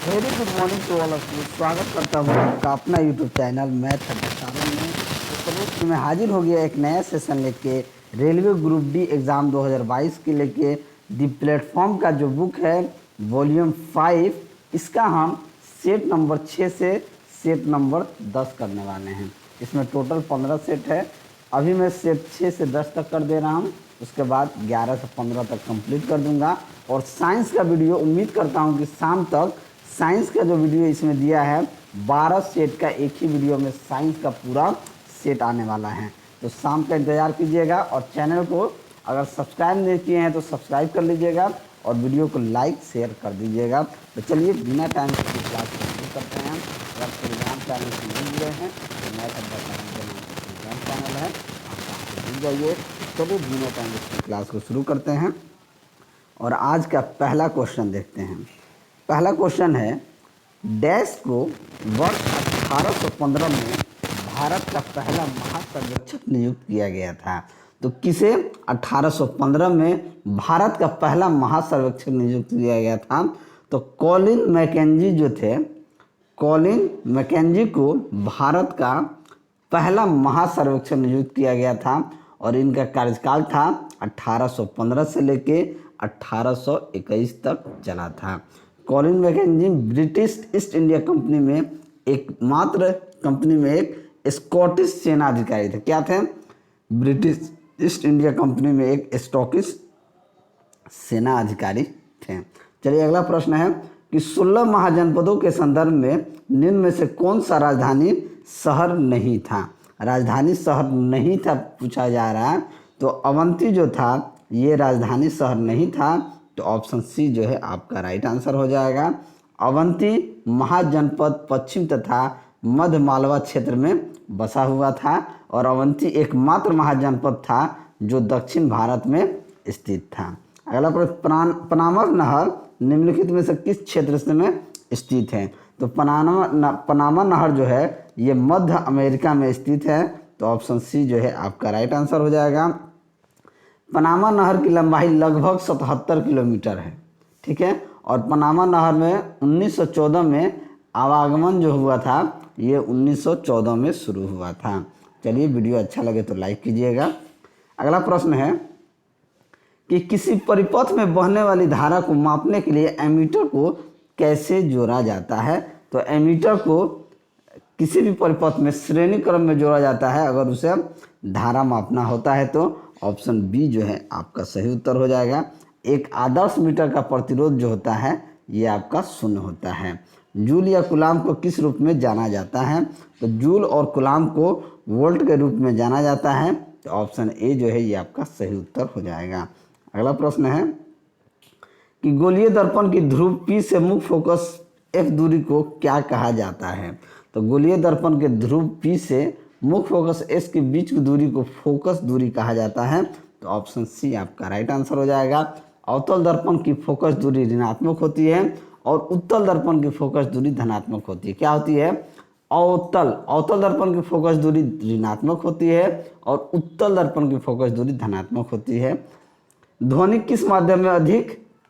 Very good morning to all of you. स्वागत करता हूँ आपका अपना यूट्यूब चैनल मैथ अड्डा में। तो मैं हाजिर हो गया एक नया सेशन लेके रेलवे ग्रुप डी एग्ज़ाम 2022 के लेके दी प्लेटफॉर्म का जो बुक है वॉल्यूम 5, इसका हम सेट नंबर 6 से सेट नंबर 10 करने वाले हैं। इसमें टोटल 15 सेट है। अभी मैं सेट 6 से 10 तक कर दे रहा हूँ, उसके बाद 11 से 15 तक कंप्लीट कर दूंगा। और साइंस का वीडियो उम्मीद करता हूँ कि शाम तक साइंस का जो वीडियो इसमें दिया है 12 सेट का एक ही वीडियो में साइंस का पूरा सेट आने वाला है। तो शाम का इंतज़ार कीजिएगा और चैनल को अगर सब्सक्राइब नहीं किए हैं तो सब्सक्राइब कर लीजिएगा और वीडियो को लाइक शेयर कर दीजिएगा। तो चलिए बिना टाइम से क्लास शुरू करते हैं। अगर टेलीग्राम चैनल से नहीं जुड़े हैं तो मैथ अड्डा चैनल के नाम से टेलीग्राम चैनल है, आप जुड़ जाइए। चलिए बिना टाइम से क्लास को शुरू करते हैं और आज का पहला क्वेश्चन देखते हैं। पहला क्वेश्चन है, डैश को वर्ष 1815 में भारत का पहला महासर्वेक्षक नियुक्त किया गया था। तो किसे 1815 में भारत का पहला महासर्वेक्षक नियुक्त किया गया था? तो कॉलिन मैकेंजी जो थे, कॉलिन मैकेंजी को भारत का पहला महासर्वेक्षक नियुक्त किया गया था और इनका कार्यकाल था 1815 से लेके 1821 तक चला था। Colin McKenzie British east India company में एकमात्र कंपनी में एक स्कॉटिश सेना अधिकारी थे। क्या थे? ब्रिटिश ईस्ट इंडिया कंपनी में एक स्कॉटिश सेना अधिकारी थे। चलिए अगला प्रश्न है कि 16 महाजनपदों के संदर्भ में निम्न में से कौन सा राजधानी शहर नहीं था? राजधानी शहर नहीं था पूछा जा रहा है। तो अवंती जो था ये राजधानी शहर नहीं था। तो ऑप्शन सी जो है आपका राइट आंसर हो जाएगा। अवंती महाजनपद पश्चिम तथा मध्य मालवा क्षेत्र में बसा हुआ था और अवंती एकमात्र महाजनपद था जो दक्षिण भारत में स्थित था। अगला प्रश्न, पनामा नहर निम्नलिखित में से किस क्षेत्र में स्थित है? तो पनामा नहर जो है ये मध्य अमेरिका में स्थित है। तो ऑप्शन सी जो है आपका राइट आंसर हो जाएगा। पनामा नहर की लंबाई लगभग 77 किलोमीटर है, ठीक है। और पनामा नहर में 1914 में आवागमन जो हुआ था ये 1914 में शुरू हुआ था। चलिए वीडियो अच्छा लगे तो लाइक कीजिएगा। अगला प्रश्न है कि किसी परिपथ में बहने वाली धारा को मापने के लिए एमीटर को कैसे जोड़ा जाता है? तो एमीटर को किसी भी परिपथ में श्रेणी क्रम में जोड़ा जाता है अगर उसे धारा मापना होता है। तो ऑप्शन बी जो है आपका सही उत्तर हो जाएगा। एक आदर्श मीटर का प्रतिरोध जो होता है ये आपका 0 होता है। जूल या कूलाम को किस रूप में जाना जाता है? तो जूल और कूलाम को वोल्ट के रूप में जाना जाता है। तो ऑप्शन ए जो है ये आपका सही उत्तर हो जाएगा। अगला प्रश्न है कि गोलीय दर्पण की ध्रुव P से मुख्य फोकस F दूरी को क्या कहा जाता है? तो गोलीय दर्पण के ध्रुव P से मुख्य फोकस S के बीच की दूरी को फोकस दूरी कहा जाता है। तो ऑप्शन सी आपका राइट आंसर हो जाएगा। अवतल दर्पण की फोकस दूरी ऋणात्मक होती है और उत्तल दर्पण की फोकस दूरी धनात्मक होती है। क्या होती है? अवतल दर्पण की फोकस दूरी ऋणात्मक होती है और उत्तल दर्पण की फोकस दूरी धनात्मक होती है। ध्वनि किस माध्यम में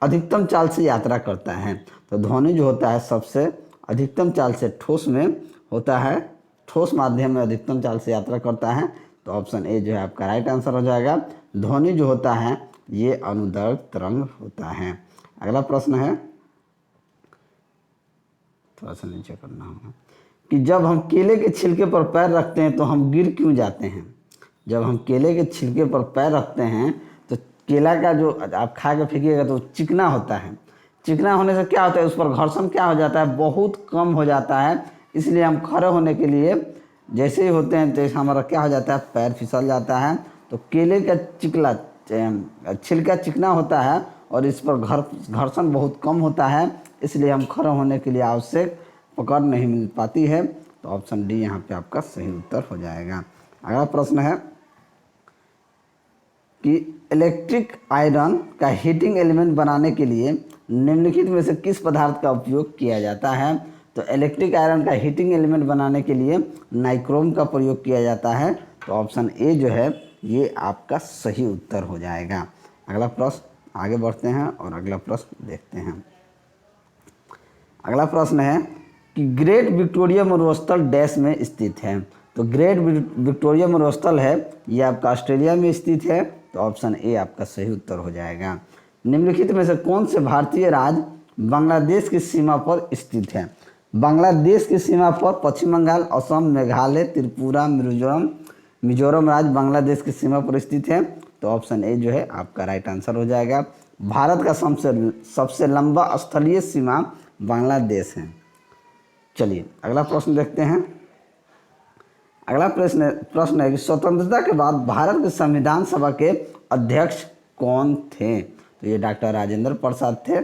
अधिकतम चाल से यात्रा करता है? तो ध्वनि जो होता है सबसे अधिकतम चाल से ठोस में होता है, ठोस माध्यम में अधिकतम चाल से यात्रा करता है। तो ऑप्शन ए जो है आपका राइट आंसर हो जाएगा। ध्वनि जो होता है ये अनुदैर्घ्य तरंग होता है। अगला प्रश्न है, थोड़ा सा नीचे करना होगा, कि जब हम केले के छिलके पर पैर रखते हैं तो हम गिर क्यों जाते हैं? जब हम केले के छिलके पर पैर रखते हैं तो केला का जो आप खा के फेंकिएगा तो चिकना होता है। चिकना होने से क्या होता है, उस पर घर्षण क्या हो जाता है, बहुत कम हो जाता है। इसलिए हम खड़े होने के लिए जैसे ही होते हैं तो हमारा क्या हो जाता है, पैर फिसल जाता है। तो केले का छिलका चिकना होता है और इस पर घर्षण बहुत कम होता है, इसलिए हम खड़े होने के लिए आवश्यक पकड़ नहीं मिल पाती है। तो ऑप्शन डी यहाँ पे आपका सही उत्तर हो जाएगा। अगला प्रश्न है कि इलेक्ट्रिक आयरन का हीटिंग एलिमेंट बनाने के लिए निम्नलिखित में से किस पदार्थ का उपयोग किया जाता है? तो इलेक्ट्रिक आयरन का हीटिंग एलिमेंट बनाने के लिए नाइक्रोम का प्रयोग किया जाता है। तो ऑप्शन ए जो है ये आपका सही उत्तर हो जाएगा। अगला प्रश्न आगे बढ़ते हैं और अगला प्रश्न देखते हैं अगला प्रश्न है कि ग्रेट विक्टोरिया मरुस्थल स्थल डैश में स्थित है। तो ग्रेट विक्टोरिया मरुस्थल स्थल है ये आपका ऑस्ट्रेलिया में स्थित है, तो ऑप्शन ए आपका सही उत्तर हो जाएगा। निम्नलिखित में से कौन से भारतीय राज्य बांग्लादेश की सीमा पर स्थित है? बांग्लादेश की सीमा पर पश्चिम बंगाल, असम, मेघालय, त्रिपुरा, मिजोरम राज्य बांग्लादेश की सीमा पर स्थित है, तो ऑप्शन ए जो है आपका राइट आंसर हो जाएगा। भारत का सबसे लंबा स्थलीय सीमा बांग्लादेश है। चलिए अगला प्रश्न देखते हैं। अगला प्रश्न है कि स्वतंत्रता के बाद भारत के संविधान सभा के अध्यक्ष कौन थे? तो ये डॉक्टर राजेंद्र प्रसाद थे।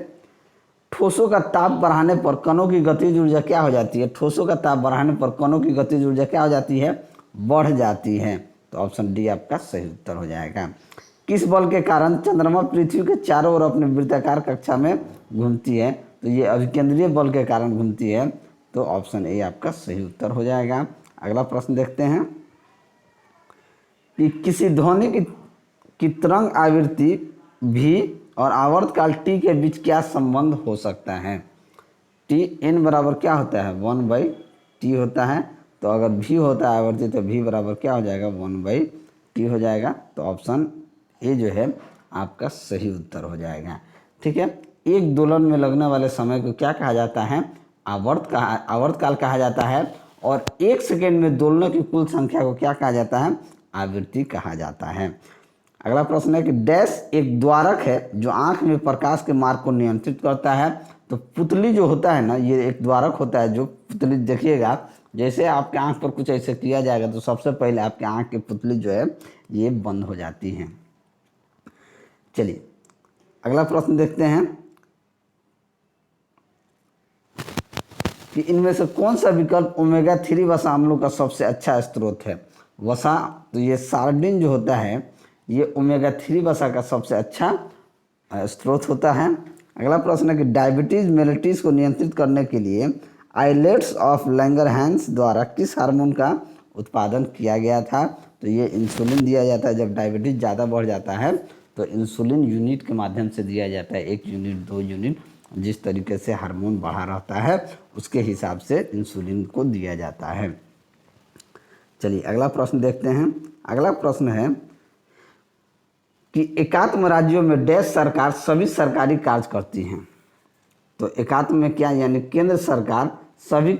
ठोसों का ताप बढ़ाने पर कणों की गतिज ऊर्जा क्या हो जाती है? ठोसों का ताप बढ़ाने पर कणों की गतिज ऊर्जा क्या हो जाती है? बढ़ जाती है, तो ऑप्शन डी आपका सही उत्तर हो जाएगा। किस बल के कारण चंद्रमा पृथ्वी के चारों ओर अपने वृत्ताकार कक्षा में घूमती है? तो ये अभिकेंद्रीय बल के कारण घूमती है, तो ऑप्शन ए आपका सही उत्तर हो जाएगा। अगला प्रश्न देखते हैं कि किसी ध्वनि की तरंग आवृत्ति भी और आवर्तकाल टी के बीच क्या संबंध हो सकता है? टी एन बराबर क्या होता है? 1/टी होता है। तो अगर भी होता है आवृत्ति तो भी बराबर क्या हो जाएगा? 1/टी हो जाएगा, तो ऑप्शन ए जो है आपका सही उत्तर हो जाएगा। ठीक है, एक दोलन में लगने वाले समय को क्या कहा जाता है? आवर्तकाल कहा जाता है। और 1 सेकेंड में दोलनों की कुल संख्या को क्या कहा जाता है? आवृत्ति कहा जाता है। अगला प्रश्न है कि डैश एक द्वारक है जो आंख में प्रकाश के मार्ग को नियंत्रित करता है। तो पुतली जो होता है ना, ये एक द्वारक होता है। जो पुतली देखिएगा, जैसे आपके आंख पर कुछ ऐसे किया जाएगा तो सबसे पहले आपके आंख की पुतली जो है ये बंद हो जाती है। चलिए अगला प्रश्न देखते हैं कि इनमें से कौन सा विकल्प ओमेगा 3 वसा अम्लों का सबसे अच्छा स्रोत है? वसा, तो ये सार्डिन जो होता है ये ओमेगा 3 वसा का सबसे अच्छा स्रोत होता है। अगला प्रश्न है कि डायबिटीज मेलिटस को नियंत्रित करने के लिए आइलेट्स ऑफ लैंगरहैंस द्वारा किस हार्मोन का उत्पादन किया गया था? तो ये इंसुलिन दिया जाता है। जब डायबिटीज ज़्यादा बढ़ जाता है तो इंसुलिन यूनिट के माध्यम से दिया जाता है, 1 यूनिट 2 यूनिट, जिस तरीके से हार्मोन बढ़ा रहता है उसके हिसाब से इंसुलिन को दिया जाता है। चलिए अगला प्रश्न देखते हैं। अगला प्रश्न है कि एकात्म राज्यों में डैश सरकार सभी सरकारी कार्य करती हैं। तो एकात्म में क्या, यानी केंद्र सरकार सभी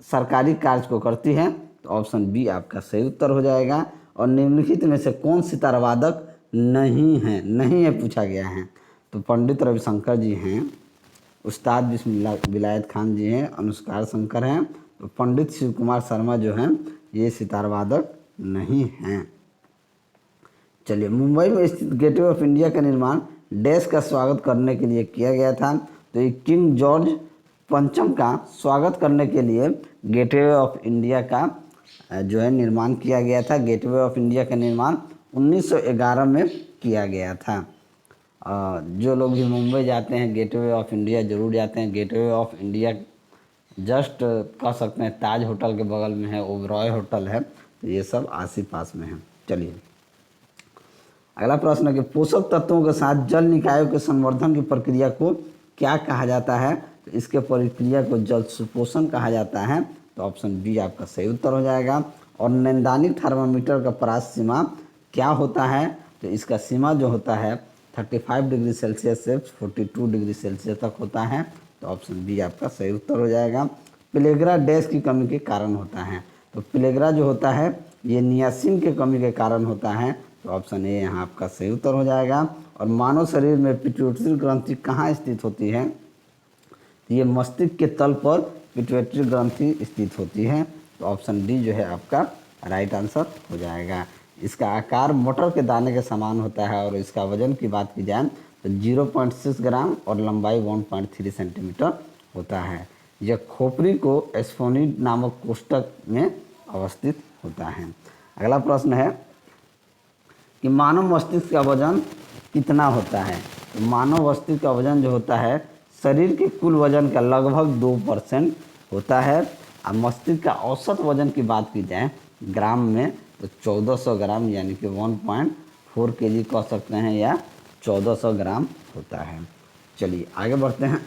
सरकारी कार्य को करती है, तो ऑप्शन बी आपका सही उत्तर हो जाएगा। और निम्नलिखित में से कौन सितार वादक नहीं है पूछा गया है? तो पंडित रविशंकर जी हैं, उस्ताद बिस्मिल्लाह विलायत खान जी हैं, अनुष्कार शंकर हैं। तो पंडित शिव कुमार शर्मा जो हैं ये सितार वादक नहीं हैं। चलिए मुंबई में स्थित गेटवे ऑफ इंडिया का निर्माण डैश का स्वागत करने के लिए किया गया था? तो ये किंग जॉर्ज पंचम का स्वागत करने के लिए गेटवे ऑफ इंडिया का जो है निर्माण किया गया था। गेटवे ऑफ इंडिया का निर्माण 1911 में किया गया था। जो लोग भी मुंबई जाते हैं गेटवे ऑफ इंडिया ज़रूर जाते हैं। गेटवे ऑफ इंडिया जस्ट कह सकते हैं ताज होटल के बगल में है, ओबरॉय होटल है, तो ये सब आस ही पास में है। चलिए अगला प्रश्न है कि पोषक तत्वों के साथ जल निकायों के संवर्धन की प्रक्रिया को क्या कहा जाता है? तो इसके प्रक्रिया को जल सुपोषण कहा जाता है, तो ऑप्शन बी आपका सही उत्तर हो जाएगा। और नैदानिक थर्मामीटर का परास सीमा क्या होता है? तो इसका सीमा जो होता है 35 डिग्री सेल्सियस से 42 डिग्री सेल्सियस तक होता है, तो ऑप्शन बी आपका सही उत्तर हो जाएगा। प्लेग्रा डैश की कमी के कारण होता है? तो प्लेग्रा जो होता है ये नियासिन की कमी के कारण होता है, तो ऑप्शन ए यहाँ आपका सही उत्तर हो जाएगा। और मानव शरीर में पिट्यूटरी ग्रंथि कहाँ स्थित होती है? ये मस्तिष्क के तल पर पिट्यूटरी ग्रंथि स्थित होती है, तो ऑप्शन डी जो है आपका राइट आंसर हो जाएगा। इसका आकार मटर के दाने के समान होता है और इसका वजन की बात की जाए तो 0.6 ग्राम और लंबाई 1.3 सेंटीमीटर होता है। यह खोपड़ी को एस्फोनिड नामक कोष्ठक में अवस्थित होता है। अगला प्रश्न है कि मानव मस्तिष्क का वजन कितना होता है? तो मानव मस्तिष्क का वजन जो होता है शरीर के कुल वजन का लगभग 2% होता है। अब मस्तिष्क का औसत वजन की बात की जाए ग्राम में तो 1400 ग्राम यानी कि 1.4 kg कह सकते हैं या 1400 ग्राम होता है। चलिए आगे बढ़ते हैं।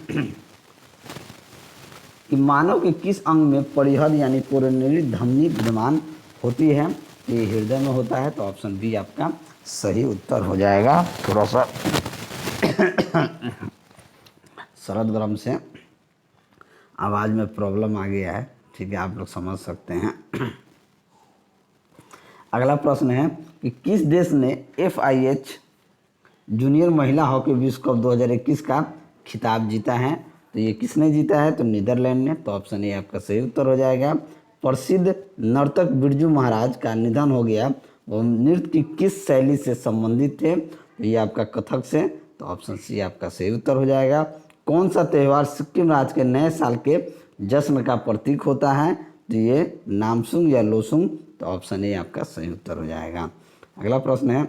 कि मानव के किस अंग में परिहद यानी कोरोनरी धमनी विद्यमान होती है? ये हृदय में होता है, तो ऑप्शन बी आपका सही उत्तर हो जाएगा। थोड़ा सा शरद गर्म से आवाज़ में प्रॉब्लम आ गया है, ठीक है, आप लोग समझ सकते हैं। अगला प्रश्न है कि किस देश ने FIH जूनियर महिला हॉकी विश्व कप 2021 का खिताब जीता है? तो ये किसने जीता है? तो नीदरलैंड ने। तो ऑप्शन ए आपका सही उत्तर हो जाएगा। प्रसिद्ध नर्तक बिरजू महाराज का निधन हो गया, वो नृत्य की किस शैली से संबंधित थे? तो ये आपका कथक से। तो ऑप्शन सी आपका सही उत्तर हो जाएगा। कौन सा त्यौहार सिक्किम राज्य के नए साल के जश्न का प्रतीक होता है? तो ये नामसूंग या लोसूंग। तो ऑप्शन ए आपका सही उत्तर हो जाएगा। अगला प्रश्न है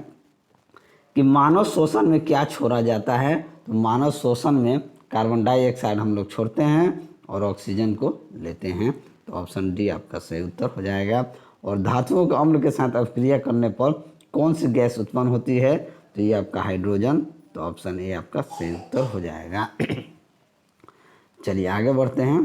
कि मानव श्वसन में क्या छोड़ा जाता है? तो मानव श्वसन में कार्बन डाइऑक्साइड हम लोग छोड़ते हैं और ऑक्सीजन को लेते हैं। तो ऑप्शन डी आपका सही उत्तर हो जाएगा। और धातुओं के अम्ल के साथ अभिक्रिया करने पर कौन सी गैस उत्पन्न होती है? तो ये आपका हाइड्रोजन। तो ऑप्शन ए आपका सही उत्तर हो जाएगा। चलिए आगे बढ़ते हैं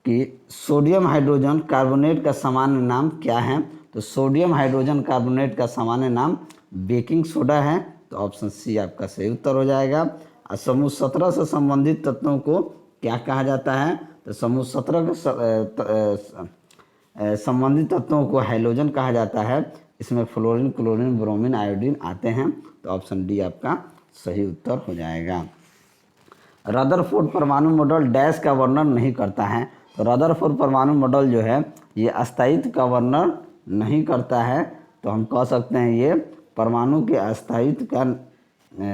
कि सोडियम हाइड्रोजन कार्बोनेट का सामान्य नाम क्या है? तो सोडियम हाइड्रोजन कार्बोनेट का सामान्य नाम बेकिंग सोडा है। तो ऑप्शन सी आपका सही उत्तर हो जाएगा। और समूह 17 से संबंधित तत्वों को क्या कहा जाता है? तो समूह 17 के संबंधित तत्वों को हैलोजन कहा जाता है। इसमें फ्लोरीन, क्लोरीन, ब्रोमीन, आयोडीन आते हैं। तो ऑप्शन डी आपका सही उत्तर हो जाएगा। रदरफोर्ड परमाणु मॉडल डैश का वर्णन नहीं करता है? तो रदरफोर्ड परमाणु मॉडल जो है ये अस्थायित्व का वर्णन नहीं करता है। तो हम कह सकते हैं ये परमाणु के अस्थायित्व का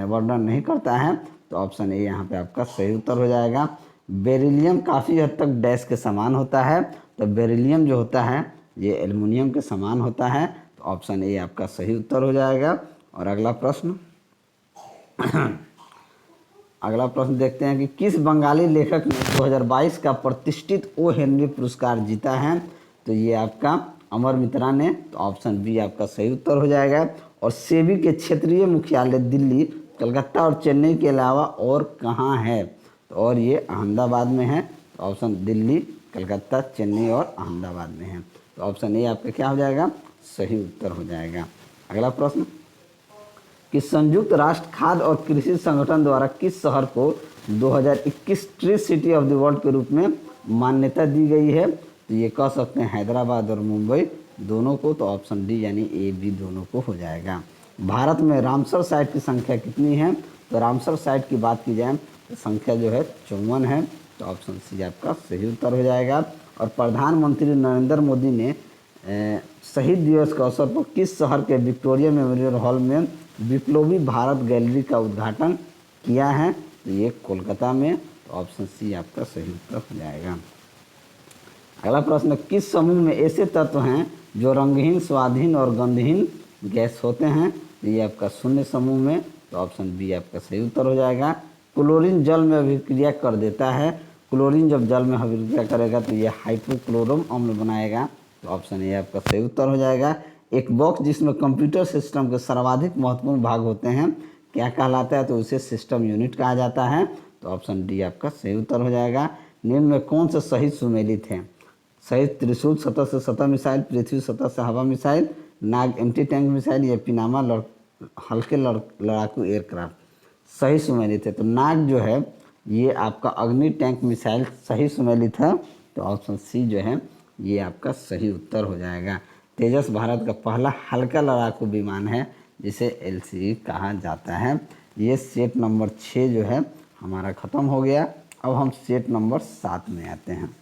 वर्णन नहीं करता है। तो ऑप्शन ए यहाँ पे आपका सही उत्तर हो जाएगा। बेरिलियम काफ़ी हद तक डैश के समान होता है। तो बेरिलियम जो होता है ये एल्युमिनियम के समान होता है। तो ऑप्शन ए आपका सही उत्तर हो जाएगा। और अगला प्रश्न देखते हैं कि किस बंगाली लेखक ने 2022 का प्रतिष्ठित ओ हेनरी पुरस्कार जीता है? तो ये आपका अमर मित्रा ने। तो ऑप्शन बी आपका सही उत्तर हो जाएगा। और सेबी के क्षेत्रीय मुख्यालय दिल्ली, कलकत्ता और चेन्नई के अलावा और कहाँ है? तो और ये अहमदाबाद में है। तो ऑप्शन दिल्ली, कलकत्ता, चेन्नई और अहमदाबाद में है। तो ऑप्शन ए आपका क्या हो जाएगा? सही उत्तर हो जाएगा। अगला प्रश्न कि संयुक्त राष्ट्र खाद्य और कृषि संगठन द्वारा किस शहर को 2021 tree city of the world के रूप में मान्यता दी गई है? तो ये कह सकते हैं हैदराबाद और मुंबई दोनों को। तो ऑप्शन डी यानी ए बी दोनों को हो जाएगा। भारत में रामसर साइट की संख्या कितनी है? तो रामसर साइट की बात की जाए तो संख्या जो है 54 है। तो ऑप्शन सी आपका सही उत्तर हो जाएगा। और प्रधानमंत्री नरेंद्र मोदी ने शहीद दिवस के अवसर पर किस शहर के विक्टोरिया मेमोरियल हॉल में विप्लवी भारत गैलरी का उद्घाटन किया है? तो ये कोलकाता में। तो ऑप्शन सी आपका सही उत्तर हो जाएगा। अगला प्रश्न किस समूह में ऐसे तत्व हैं जो रंगहीन, स्वादहीन और गंधहीन गैस होते हैं? तो ये आपका शून्य समूह में। तो ऑप्शन बी आपका सही उत्तर हो जाएगा। क्लोरीन जल में अभिक्रिया कर देता है। क्लोरीन जब जल में अभिक्रिया करेगा तो ये हाइपोक्लोरम अम्ल बनाएगा। तो ऑप्शन ए आपका सही उत्तर हो जाएगा। एक बॉक्स जिसमें कंप्यूटर सिस्टम के सर्वाधिक महत्वपूर्ण भाग होते हैं क्या कहलाता है? तो उसे सिस्टम यूनिट कहा जाता है। तो ऑप्शन डी आपका सही उत्तर हो जाएगा। निम्न में कौन से शहीद सुमेलित हैं? शहीद त्रिशूल सतह से सतह मिसाइल, पृथ्वी सतह से हवा मिसाइल, नाग एंटी टैंक मिसाइल या पिनामा हल्के लड़ाकू एयरक्राफ्ट सही सुमेलित है? तो नाग जो है ये आपका अग्नि टैंक मिसाइल सही सुमेलित है। तो ऑप्शन सी जो है ये आपका सही उत्तर हो जाएगा। तेजस भारत का पहला हल्का लड़ाकू विमान है जिसे LCV कहा जाता है। ये सेट नंबर 6 जो है हमारा ख़त्म हो गया। अब हम सेट नंबर 7 में आते हैं।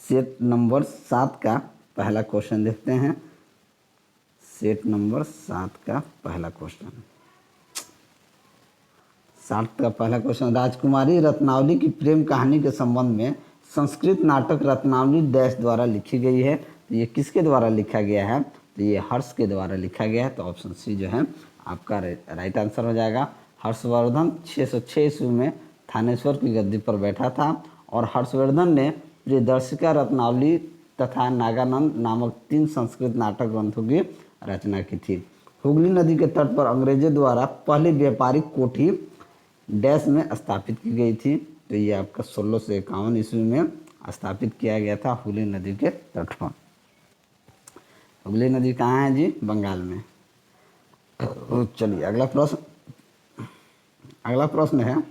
सेट नंबर 7 का पहला क्वेश्चन देखते हैं। सेट नंबर 7 का पहला क्वेश्चन 7 का पहला क्वेश्चन राजकुमारी रत्नावली की प्रेम कहानी के संबंध में संस्कृत नाटक रत्नावली डैश द्वारा लिखी गई है। तो ये किसके द्वारा लिखा गया है? तो ये हर्ष के द्वारा लिखा गया है। तो ऑप्शन सी जो है आपका राइट आंसर हो जाएगा। हर्षवर्धन 606 ईस्वी में थानेश्वर की गद्दी पर बैठा था और हर्षवर्धन ने प्रियदर्शिका, रत्नावली तथा नागानंद नामक 3 संस्कृत नाटक ग्रंथों की रचना की थी। हुगली नदी के तट पर अंग्रेजों द्वारा पहली व्यापारिक कोठी डैश में स्थापित की गई थी। तो ये आपका 1651 ईस्वी में स्थापित किया गया था हुगली नदी के तट पर। हुगली नदी कहाँ है जी? बंगाल में। चलिए अगला प्रश्न है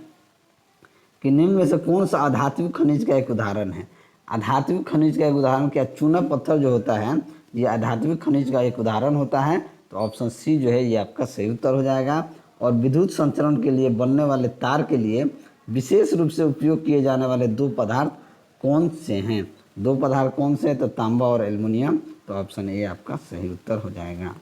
कि निम्न में से कौन सा आधात्मिक खनिज का एक उदाहरण है? आधात्मिक खनिज का एक उदाहरण क्या? चूना पत्थर जो होता है ये आध्यात्मिक खनिज का एक उदाहरण होता है। तो ऑप्शन सी जो है ये आपका सही उत्तर हो जाएगा। और विद्युत संचरण के लिए बनने वाले तार के लिए विशेष रूप से उपयोग किए जाने वाले दो पदार्थ कौन से हैं? दो पदार्थ कौन से हैं? तो तांबा और एल्युमिनियम। तो ऑप्शन ए आपका सही उत्तर हो जाएगा।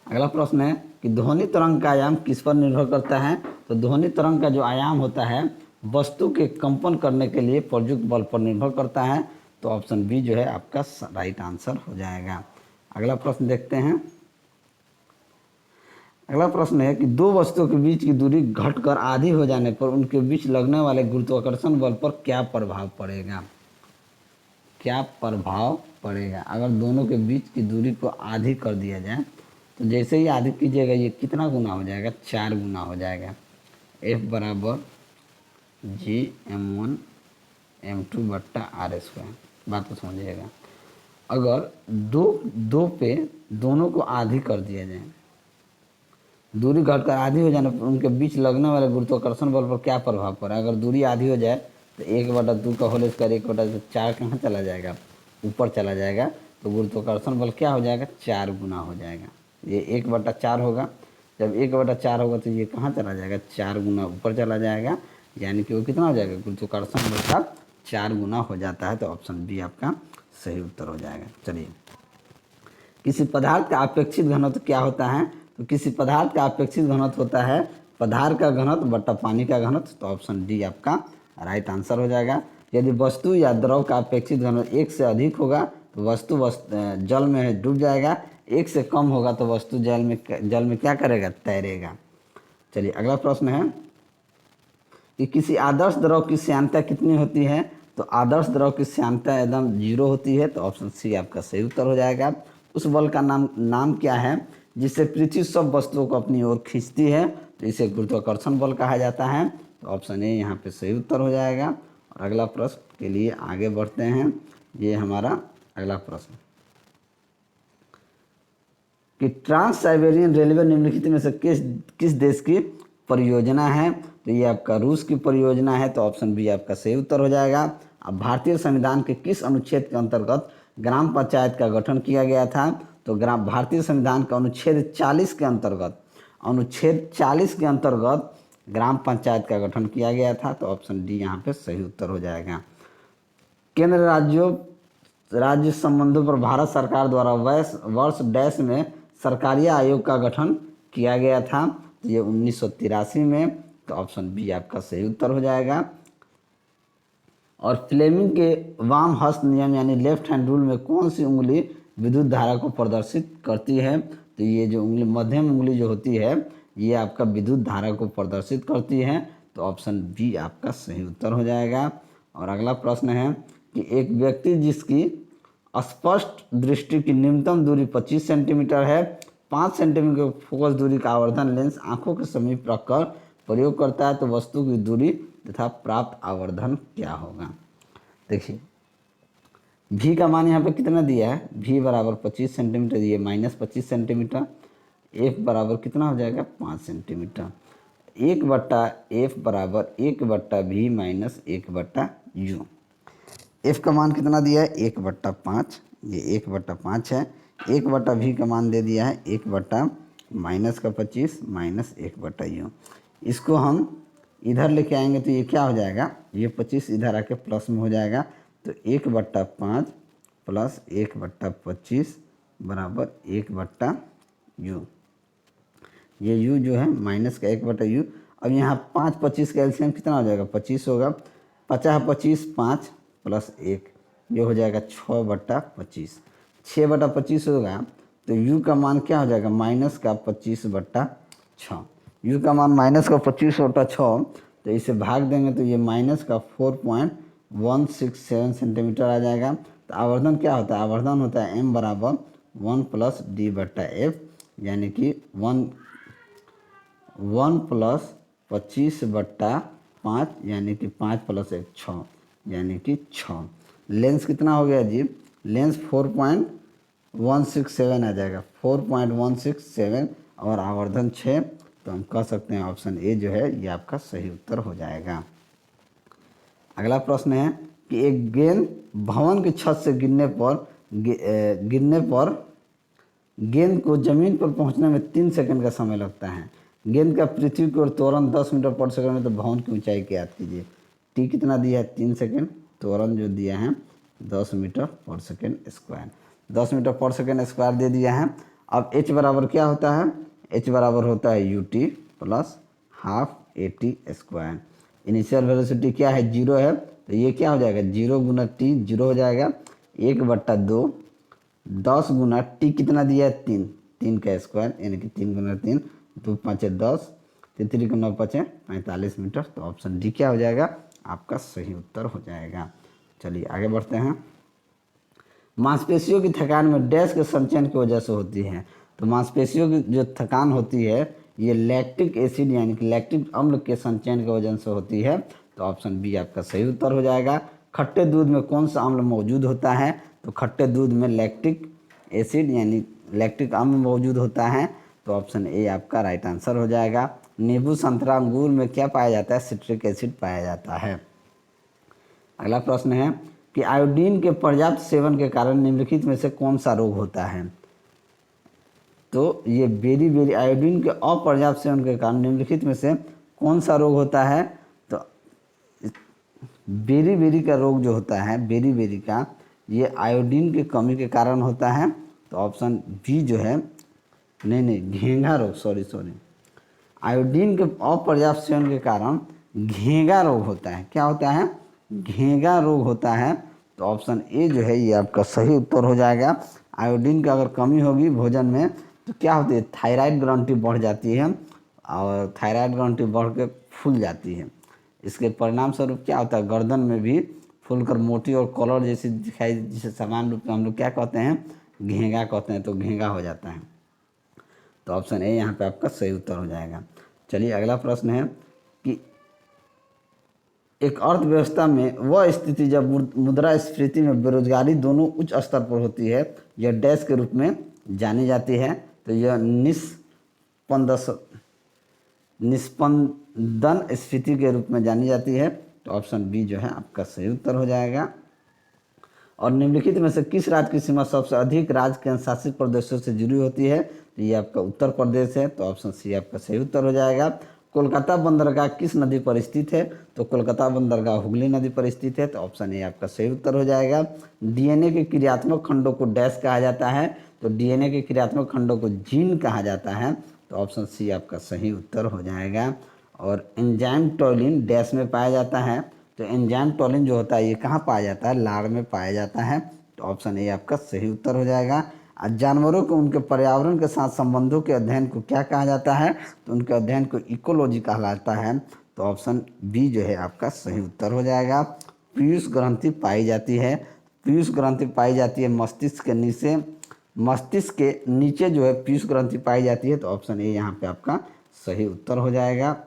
अगला प्रश्न है कि ध्वनि तरंग का आयाम किस पर निर्भर करता है? तो ध्वनि तरंग का जो आयाम होता है वस्तु के कंपन करने के लिए प्रयुक्त बल पर निर्भर करता है। तो ऑप्शन बी जो है आपका राइट आंसर हो जाएगा। अगला प्रश्न देखते हैं। अगला प्रश्न है कि दो वस्तुओं के बीच की दूरी घटकर आधी हो जाने पर उनके बीच लगने वाले गुरुत्वाकर्षण बल पर क्या प्रभाव पड़ेगा? क्या प्रभाव पड़ेगा अगर दोनों के बीच की दूरी को आधी कर दिया जाए? तो जैसे ही आधी कीजिएगा ये कितना गुना हो जाएगा? 4 गुना हो जाएगा। F बराबर G m1m2/r²। बात को समझिएगा। अगर दो पे दोनों को आधी कर दिया जाए, दूरी घटकर आधी हो जाने पर उनके बीच लगने वाले गुरुत्वाकर्षण बल पर क्या प्रभाव पड़ा? अगर दूरी आधी हो जाए तो 1/2 का होल स्क्वायर 1/4 कहाँ चला जाएगा? ऊपर चला जाएगा। तो गुरुत्वाकर्षण बल क्या हो जाएगा? 4 गुना हो जाएगा। ये 1/4 होगा। जब 1/4 होगा तो ये कहाँ चला जाएगा? 4 गुना ऊपर चला जाएगा। यानी कि वो कितना हो जाएगा? गुरुत्वाकर्षण बल का 4 गुना हो जाता है। तो ऑप्शन बी आपका सही उत्तर हो जाएगा। चलिए, किसी पदार्थ का अपेक्षित घनत्व क्या होता है? तो किसी पदार्थ का अपेक्षित घनत्व होता है पदार्थ का घनत्व बटा पानी का घनत्व। तो ऑप्शन डी आपका राइट आंसर हो जाएगा। यदि वस्तु या द्रव का अपेक्षित घनत्व 1 से अधिक होगा तो वस्तु जल में डूब जाएगा। 1 से कम होगा तो वस्तु जल में क्या करेगा? तैरेगा। चलिए, अगला प्रश्न है कि किसी आदर्श द्रव की श्यानता कितनी होती है? तो आदर्श द्रव की श्यानता एकदम 0 होती है। तो ऑप्शन सी आपका सही उत्तर हो जाएगा। उस बल का नाम क्या है जिससे पृथ्वी सब वस्तुओं को अपनी ओर खींचती है? तो इसे गुरुत्वाकर्षण बल कहा जाता है। तो ऑप्शन ए यहाँ पे सही उत्तर हो जाएगा। और अगला प्रश्न के लिए आगे बढ़ते हैं। ये हमारा अगला प्रश्न कि ट्रांस साइबेरियन रेलवे निम्नलिखित में से किस देश की परियोजना है? तो ये आपका रूस की परियोजना है। तो ऑप्शन बी आपका सही उत्तर हो जाएगा। अब भारतीय संविधान के किस अनुच्छेद के अंतर्गत ग्राम पंचायत का गठन किया गया था? तो भारतीय संविधान का अनुच्छेद 40 के अंतर्गत ग्राम पंचायत का गठन किया गया था। तो ऑप्शन डी यहाँ पे सही उत्तर हो जाएगा। केंद्र राज्य संबंधों पर भारत सरकार द्वारा वर्ष डैश में सरकारीय आयोग का गठन किया गया था। तो ये 1983 में। तो ऑप्शन बी आपका सही उत्तर हो जाएगा। और फ्लेमिंग के वाम हस्त नियम यानी लेफ्ट हैंड रूल में कौन सी उंगली विद्युत धारा को प्रदर्शित करती है? तो ये जो उंगली मध्यम उंगली जो होती है ये आपका विद्युत धारा को प्रदर्शित करती है। तो ऑप्शन बी आपका सही उत्तर हो जाएगा। और अगला प्रश्न है कि एक व्यक्ति जिसकी स्पष्ट दृष्टि की न्यूनतम दूरी 25 सेंटीमीटर है, 5 सेंटीमीटर फोकस दूरी का आवर्धन लेंस आंखों के समीप रखकर प्रयोग करता है तो वस्तु की दूरी तथा प्राप्त आवर्धन क्या होगा? देखिए, भी का मान यहाँ पे कितना दिया है? भी बराबर 25 सेंटीमीटर, ये -25 सेंटीमीटर। एफ बराबर कितना हो जाएगा? 5 सेंटीमीटर। 1/f बराबर 1/v माइनस 1/u। एफ का मान कितना दिया है? 1/5। ये 1/5 है। 1/v का मान दे दिया है 1/-25 माइनस 1/u। इसको हम इधर लेके आएंगे तो ये क्या हो जाएगा? ये 25 इधर आके प्लस में हो जाएगा। तो 1/5 प्लस 1/25 बराबर 1/u। ये u जो है माइनस का 1/u। अब यहाँ 5 25 का एलसीएम कितना हो जाएगा? 25 होगा। 50 25 5 प्लस 1 ये हो जाएगा 6/25। 6/25 होगा तो u का मान क्या हो जाएगा? माइनस का 25/6। u का मान माइनस का 25/6। तो इसे भाग देंगे तो ये माइनस का 4.167 सेंटीमीटर आ जाएगा। तो आवर्धन क्या होता है? आवर्धन होता है m बराबर 1 + d/f यानी कि 1 + 25/6 5 यानी कि 5 + 1 6 यानी कि 6। लेंस कितना हो गया जी? लेंस 4.167 आ जाएगा, 4.167 और आवर्धन 6। तो हम कह सकते हैं ऑप्शन ए जो है ये आपका सही उत्तर हो जाएगा। अगला प्रश्न है कि एक गेंद भवन की छत से गिरने पर गेंद को जमीन पर पहुंचने में 3 सेकंड का समय लगता है। गेंद का पृथ्वी की ओर त्वरण 10 मीटर पर सेकंड में, तो भवन की ऊंचाई क्या कीजिए। टी कितना दिया है? 3 सेकंड। त्वरण जो दिया है 10 मीटर पर सेकंड स्क्वायर, 10 मीटर पर सेकंड स्क्वायर दे दिया है। अब एच बराबर क्या होता है? एच बराबर होता है UT plus half AT square. Initial velocity क्या है? 0 है, तो ये क्या हो जाएगा? 0 × टी 0 हो जाएगा, 1/2 10 × टी कितना दिया है? 3, 3 का स्क्वायर यानी कि 3 × 3 2 5 10, 3 को 9 5 45 मीटर। तो ऑप्शन डी क्या हो जाएगा? आपका सही उत्तर हो जाएगा। चलिए आगे बढ़ते हैं। मांसपेशियों की थकान में डैश के संचयन की वजह से होती है। तो मांसपेशियों की जो थकान होती है ये लैक्टिक एसिड यानी कि लैक्टिक अम्ल के संचयन की वजह से होती है। तो ऑप्शन बी आपका सही उत्तर हो जाएगा। खट्टे दूध में कौन सा अम्ल मौजूद होता है? तो खट्टे दूध में लैक्टिक एसिड यानी लैक्टिक अम्ल मौजूद होता है। तो ऑप्शन ए आपका राइट आंसर हो जाएगा। नींबू, संतरा, अंगूर में क्या पाया जाता है? सिट्रिक एसिड पाया जाता है। अगला प्रश्न है कि आयोडीन के पर्याप्त सेवन के कारण निम्नलिखित में से कौन सा रोग होता है? तो ये बेरी आयोडीन के अपर्याप्त सेवन के कारण निम्नलिखित में से कौन सा रोग होता है? तो बेरी का रोग जो होता है, बेरी का, ये आयोडीन की कमी के कारण होता है। तो ऑप्शन बी जो है, नहीं घेंघा रोग, सॉरी आयोडीन के अपर्याप्त सेवन के कारण घेंघा रोग होता है। क्या होता है? घेंघा रोग होता है। तो ऑप्शन ए जो है ये आपका सही उत्तर हो जाएगा। आयोडीन का अगर कमी होगी भोजन में तो क्या होती है? थायराइड ग्रंथि बढ़ जाती है और थायराइड ग्रंथि बढ़ के फूल जाती है। इसके परिणाम स्वरूप क्या होता है? गर्दन में भी फूलकर मोटी और कॉलर जैसी दिखाई, जिसे सामान्य रूप में हम लोग क्या कहते हैं? घेंघा कहते हैं। तो घेंघा हो जाता है। तो ऑप्शन ए यहाँ पे आपका सही उत्तर हो जाएगा। चलिए अगला प्रश्न है कि एक अर्थव्यवस्था में वह स्थिति जब मुद्रास्फीति में बेरोजगारी दोनों उच्च स्तर पर होती है, यह डैश के रूप में जानी जाती है। तो यह निस्पंदन स्फीति के रूप में जानी जाती है। तो ऑप्शन बी जो है आपका सही उत्तर हो जाएगा। और निम्नलिखित में से किस राज्य की सीमा सबसे अधिक राज्य केंद्र शासित प्रदेशों से जुड़ी होती है? तो ये आपका उत्तर प्रदेश है। तो ऑप्शन सी आपका सही उत्तर हो जाएगा। कोलकाता बंदरगाह किस नदी पर स्थित है? तो कोलकाता बंदरगाह हुगली नदी पर स्थित है। तो ऑप्शन ए आपका सही उत्तर हो जाएगा। डीएनए के क्रियात्मक खंडों को डैश कहा जाता है? तो डीएनए के क्रियात्मक खंडों को जीन कहा जाता है। तो ऑप्शन सी आपका सही उत्तर हो जाएगा। और एंजाइम टोलिन डैश में पाया जाता है? तो एंजाइम टोलिन जो होता है ये कहाँ पाया जाता है? लार में पाया जाता है। तो ऑप्शन ए आपका सही उत्तर हो जाएगा। जानवरों को उनके पर्यावरण के साथ संबंधों के अध्ययन को क्या कहा जाता है? तो उनके अध्ययन को इकोलॉजी कहलाता है। तो ऑप्शन बी जो है आपका सही उत्तर हो जाएगा। पीयूष ग्रंथि पाई जाती है? पीयूष ग्रंथि पाई जाती है मस्तिष्क के नीचे जो है पीयूष ग्रंथि पाई जाती है। तो ऑप्शन ए यहाँ पे आपका सही उत्तर हो जाएगा।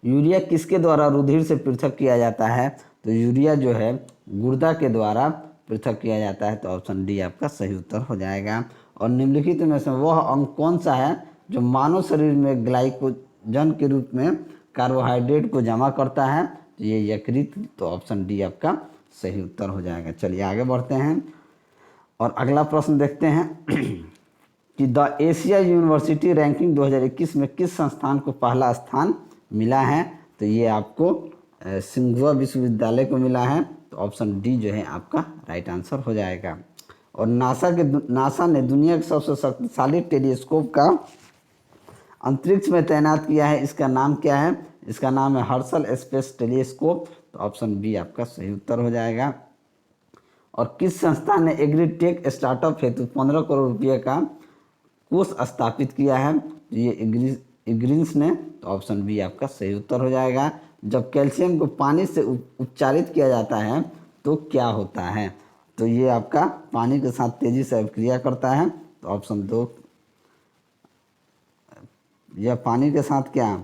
यूरिया किसके द्वारा रुधिर से पृथक किया जाता है? तो यूरिया जो है गुर्दा के द्वारा पृथक किया जाता है। तो ऑप्शन डी आपका सही उत्तर हो जाएगा। और निम्नलिखित में से वह अंग कौन सा है जो मानव शरीर में ग्लाइकोजन के रूप में कार्बोहाइड्रेट को जमा करता है? तो ये यकृत। तो ऑप्शन डी आपका सही उत्तर हो जाएगा। चलिए आगे बढ़ते हैं और अगला प्रश्न देखते हैं कि द एशिया यूनिवर्सिटी रैंकिंग 2021 में किस संस्थान को पहला स्थान मिला है? तो ये आपको सिंघुआ विश्वविद्यालय को मिला है। तो ऑप्शन डी जो है आपका राइट आंसर हो जाएगा। और नासा ने दुनिया के सबसे शक्तिशाली टेलीस्कोप का अंतरिक्ष में तैनात किया है। इसका नाम क्या है? इसका नाम है हर्सल स्पेस टेलीस्कोप। तो ऑप्शन बी आपका सही उत्तर हो जाएगा। और किस संस्था ने एग्रीटेक स्टार्टअप हेतु 15 करोड़ रुपये का कोष स्थापित किया है? तो ये इग्रिंस ने। तो ऑप्शन बी आपका सही उत्तर हो जाएगा। जब कैल्शियम को पानी से उपचारित किया जाता है तो क्या होता है? तो ये आपका पानी के साथ तेजी से अभिक्रिया करता है। तो ऑप्शन दो, यह पानी के साथ क्या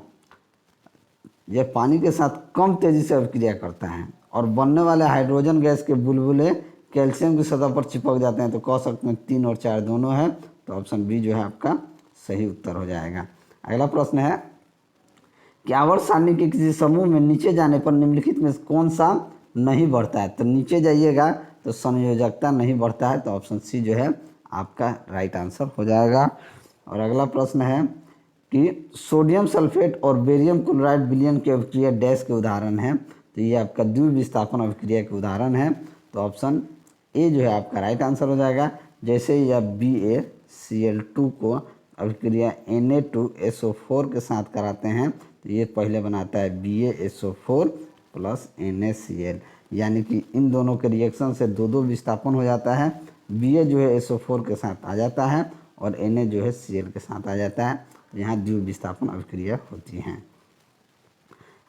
यह पानी के साथ कम तेज़ी से अभिक्रिया करता है और बनने वाले हाइड्रोजन गैस के बुलबुले कैल्शियम की सतह पर चिपक जाते हैं। तो कह सकते हैं 3 और 4 दोनों है, तो ऑप्शन बी जो है आपका सही उत्तर हो जाएगा। अगला प्रश्न है कि आवर्त सारणी के किसी समूह में नीचे जाने पर निम्नलिखित में कौन सा नहीं बढ़ता है। तो नीचे जाइएगा तो संयोजकता नहीं बढ़ता है, तो ऑप्शन सी जो है आपका राइट आंसर हो जाएगा। और अगला प्रश्न है कि सोडियम सल्फेट और बेरियम क्लोराइड विलयन की अभिक्रिया डैश के उदाहरण है। तो ये आपका द्विविस्थापन अभिक्रिया के उदाहरण है, तो ऑप्शन ए जो है आपका राइट आंसर हो जाएगा। जैसे यह BaCl2 को अभिक्रिया Na2SO4 के साथ कराते हैं, तो ये पहले बनाता है BaSO4 प्लस NaCl, यानी कि इन दोनों के रिएक्शन से दो दो विस्थापन हो जाता है। Ba जो है SO4 के साथ आ जाता है और Na जो है Cl के साथ आ जाता है। यहाँ द्विविस्थापन अभिक्रिया होती है।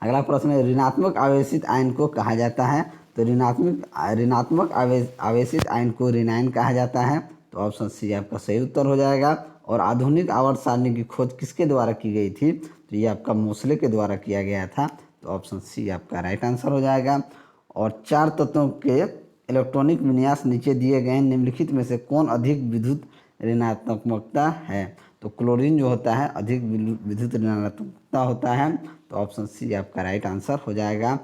अगला प्रश्न है ऋणात्मक आवेशित आयन को कहा जाता है। तो ऋणात्मक आवेशित आयन को ऋणायन कहा जाता है, तो ऑप्शन सी आपका सही उत्तर हो जाएगा। और आधुनिक आवर्त सारणी की खोज किसके द्वारा की गई थी। तो ये आपका मोसले के द्वारा किया गया था, तो ऑप्शन सी आपका राइट आंसर हो जाएगा। और 4 तत्वों के इलेक्ट्रॉनिक विन्यास नीचे दिए गए हैं, निम्नलिखित में से कौन अधिक विद्युत ऋणात्मकता है। तो क्लोरीन जो होता है अधिक विद्युत ऋणात्मकता होता है, तो ऑप्शन सी आपका राइट आंसर हो जाएगा।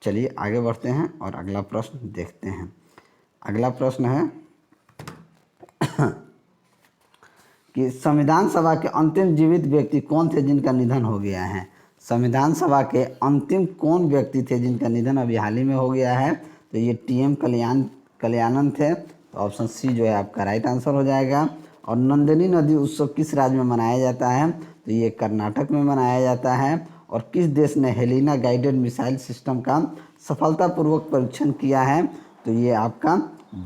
चलिए आगे बढ़ते हैं और अगला प्रश्न देखते हैं। अगला प्रश्न है कि संविधान सभा के अंतिम जीवित व्यक्ति कौन थे जिनका निधन हो गया है। संविधान सभा के अंतिम कौन व्यक्ति थे जिनका निधन अभी हाल ही में हो गया है। तो ये TM कल्याणन थे, तो ऑप्शन सी जो है आपका राइट आंसर हो जाएगा। और नंदिनी नदी उत्सव किस राज्य में मनाया जाता है। तो ये कर्नाटक में मनाया जाता है। और किस देश ने हेलिना गाइडेड मिसाइल सिस्टम का सफलतापूर्वक परीक्षण किया है। तो ये आपका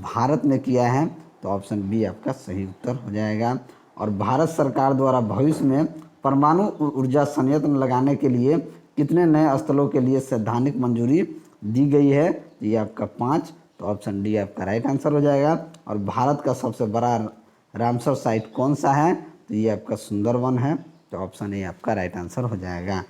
भारत ने किया है, तो ऑप्शन बी आपका सही उत्तर हो जाएगा। और भारत सरकार द्वारा भविष्य में परमाणु ऊर्जा संयंत्र लगाने के लिए कितने नए स्थलों के लिए सैद्धांतिक मंजूरी दी गई है। तो ये आपका 5, तो ऑप्शन डी आपका राइट आंसर हो जाएगा। और भारत का सबसे बड़ा रामसर साइट कौन सा है। तो ये आपका सुंदरवन है, तो ऑप्शन ए आपका राइट आंसर हो जाएगा।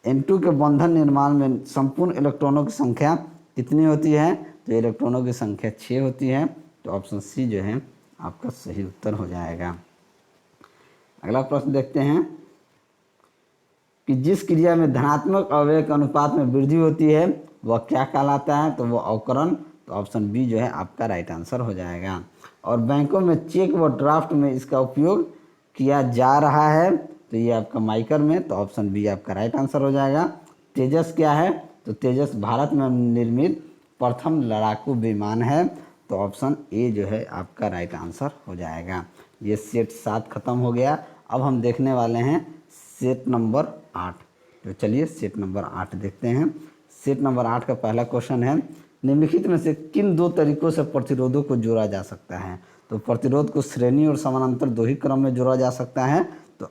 N2 के बंधन निर्माण में संपूर्ण इलेक्ट्रॉनों की संख्या कितनी होती है। तो इलेक्ट्रॉनों की संख्या 6 होती है, तो ऑप्शन सी जो है आपका सही उत्तर हो जाएगा। अगला प्रश्न देखते हैं कि जिस क्रिया में धनात्मक अवयव के अनुपात में वृद्धि होती है वह क्या कहलाता है। तो वह अवकरण, तो ऑप्शन बी जो है आपका राइट आंसर हो जाएगा। और बैंकों में चेक व ड्राफ्ट में इसका उपयोग किया जा रहा है। तो ये आपका माइकर में, तो ऑप्शन बी आपका राइट आंसर हो जाएगा। तेजस क्या है। तो तेजस भारत में निर्मित प्रथम लड़ाकू विमान है, तो ऑप्शन ए जो है आपका राइट आंसर हो जाएगा। ये सेट 7 खत्म हो गया। अब हम देखने वाले हैं सेट नंबर 8। तो चलिए सेट नंबर 8 देखते हैं। सेट नंबर 8 का पहला क्वेश्चन है निम्नलिखित में से किन 2 तरीकों से प्रतिरोधों को जोड़ा जा सकता है। तो प्रतिरोध को श्रेणी और समानांतर 2 ही क्रम में जोड़ा जा सकता है, तो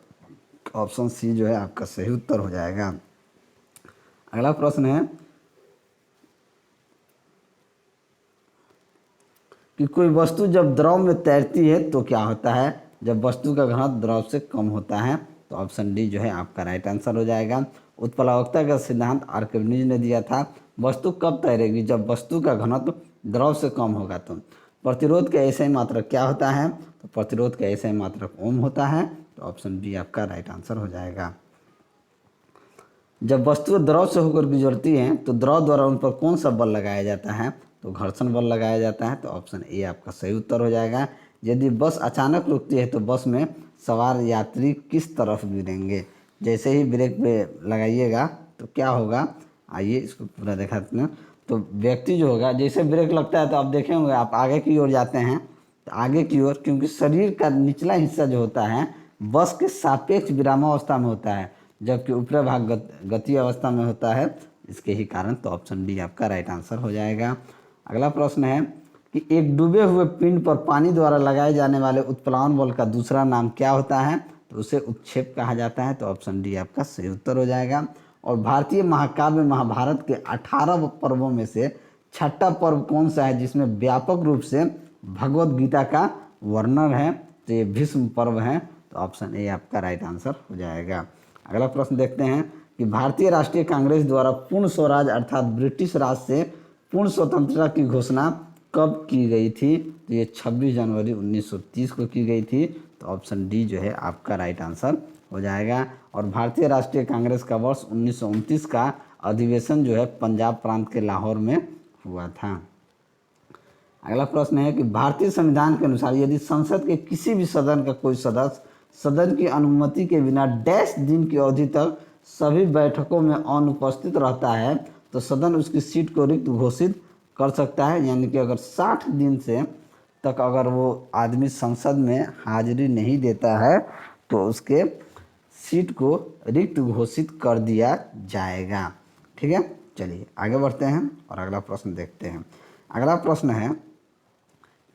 ऑप्शन सी जो है आपका सही उत्तर हो जाएगा। अगला प्रश्न है कि कोई वस्तु जब द्रव में तैरती है तो क्या होता है। जब वस्तु का घनत्व द्रव से कम होता है, तो ऑप्शन डी जो है आपका राइट आंसर हो जाएगा। उत्प्लावकता का सिद्धांत आर्किमिडीज ने दिया था। वस्तु कब तैरेगी, जब वस्तु का घनत्व द्रव से कम होगा। तो प्रतिरोध का ऐसा ही मात्रक क्या होता है। तो प्रतिरोध का ऐसा ही मात्रक ओम होता है, तो ऑप्शन बी आपका राइट आंसर हो जाएगा। जब वस्तु द्रव से होकर गुजरती है तो द्रव द्वारा उन पर कौन सा बल लगाया जाता है। तो घर्षण बल लगाया जाता है, तो ऑप्शन ए आपका सही उत्तर हो जाएगा। यदि बस अचानक रुकती है तो बस में सवार यात्री किस तरफ गिरेंगे। जैसे ही ब्रेक पे लगाइएगा तो क्या होगा, आइए इसको पूरा दिखाते हैं। तो व्यक्ति जो होगा, जैसे ब्रेक लगता है तो आप देखे होंगे आप आगे की ओर जाते हैं, तो आगे की ओर, क्योंकि शरीर का निचला हिस्सा जो होता है बस के सापेक्ष विरामावस्था में होता है, जबकि ऊपरी भाग गति अवस्था में होता है। इसके ही कारण, तो ऑप्शन डी आपका राइट आंसर हो जाएगा। अगला प्रश्न है कि एक डूबे हुए पिंड पर पानी द्वारा लगाए जाने वाले उत्प्लावन बल का दूसरा नाम क्या होता है। तो उसे उत्क्षेप कहा जाता है, तो ऑप्शन डी आपका सही उत्तर हो जाएगा। और भारतीय महाकाव्य महाभारत के 18 पर्वों में से छठा पर्व कौन सा है जिसमें व्यापक रूप से भगवत गीता का वर्णन है। तो ये भीष्म पर्व है, तो ऑप्शन ए आपका राइट आंसर हो जाएगा। अगला प्रश्न देखते हैं कि भारतीय राष्ट्रीय कांग्रेस द्वारा पूर्ण स्वराज अर्थात ब्रिटिश राज से पूर्ण स्वतंत्रता की घोषणा कब की गई थी? तो ये 26 जनवरी 1930 को की गई थी। तो ऑप्शन डी जो है आपका राइट आंसर हो जाएगा। और भारतीय राष्ट्रीय कांग्रेस का वर्ष 1929 का अधिवेशन जो है पंजाब प्रांत के लाहौर में हुआ था। अगला प्रश्न है कि भारतीय संविधान के अनुसार यदि संसद के किसी भी सदन का कोई सदस्य सदन की अनुमति के बिना डैश दिन की अवधि तक सभी बैठकों में अनुपस्थित रहता है तो सदन उसकी सीट को रिक्त घोषित कर सकता है। यानी कि अगर 60 दिन से तक अगर वो आदमी संसद में हाजिरी नहीं देता है तो उसके सीट को रिक्त घोषित कर दिया जाएगा। ठीक है, चलिए आगे बढ़ते हैं और अगला प्रश्न देखते हैं। अगला प्रश्न है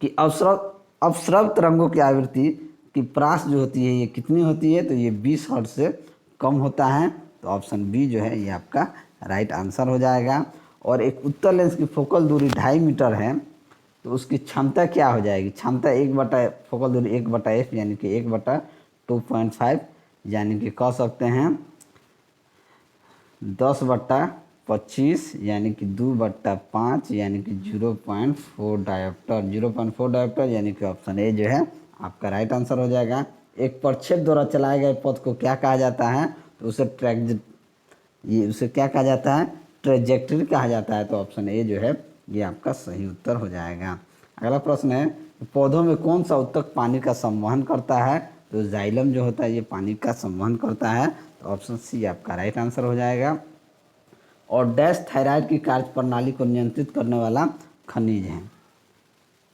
कि अवस्रव तरंगों की आवृत्ति की प्रास जो होती है ये कितनी होती है? तो ये 20 हर्ट्ज से कम होता है। तो ऑप्शन बी जो है ये आपका राइट आंसर हो जाएगा। और एक उत्तल लेंस की फोकल दूरी 2.5 मीटर है तो उसकी क्षमता क्या हो जाएगी? क्षमता 1/, फोकल दूरी 1/f यानी कि 1/2.5 यानी कि कह सकते हैं 10/25 यानी कि 2/5 यानी कि 0.4 डायोप्टर। 0.4 डायोप्टर यानी कि ऑप्शन ए जो है आपका राइट आंसर हो जाएगा। एक प्रक्षेप द्वारा चलाए गए पथ को क्या कहा जाता है? तो उसे क्या कहा जाता है? ट्रेजेक्टरी कहा जाता है। तो ऑप्शन ए जो है ये आपका सही उत्तर हो जाएगा। अगला प्रश्न है पौधों में कौन सा उत्तक पानी का संवहन करता है? तो जाइलम जो होता है ये पानी का संवहन करता है। तो ऑप्शन सी आपका राइट आंसर हो जाएगा। और डैश थायराइड की कार्य प्रणाली को नियंत्रित करने वाला खनिज है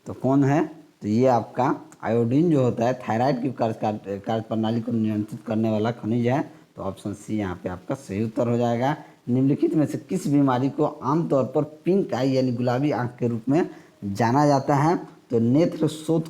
तो कौन है? तो ये आपका आयोडीन जो होता है थायराइड की कार्य प्रणाली को नियंत्रित करने वाला खनिज है। तो ऑप्शन सी यहाँ पे आपका सही उत्तर हो जाएगा। निम्नलिखित में से किस बीमारी को आमतौर पर पिंक आई यानी गुलाबी आंख के रूप में जाना जाता है? तो नेत्र शोथ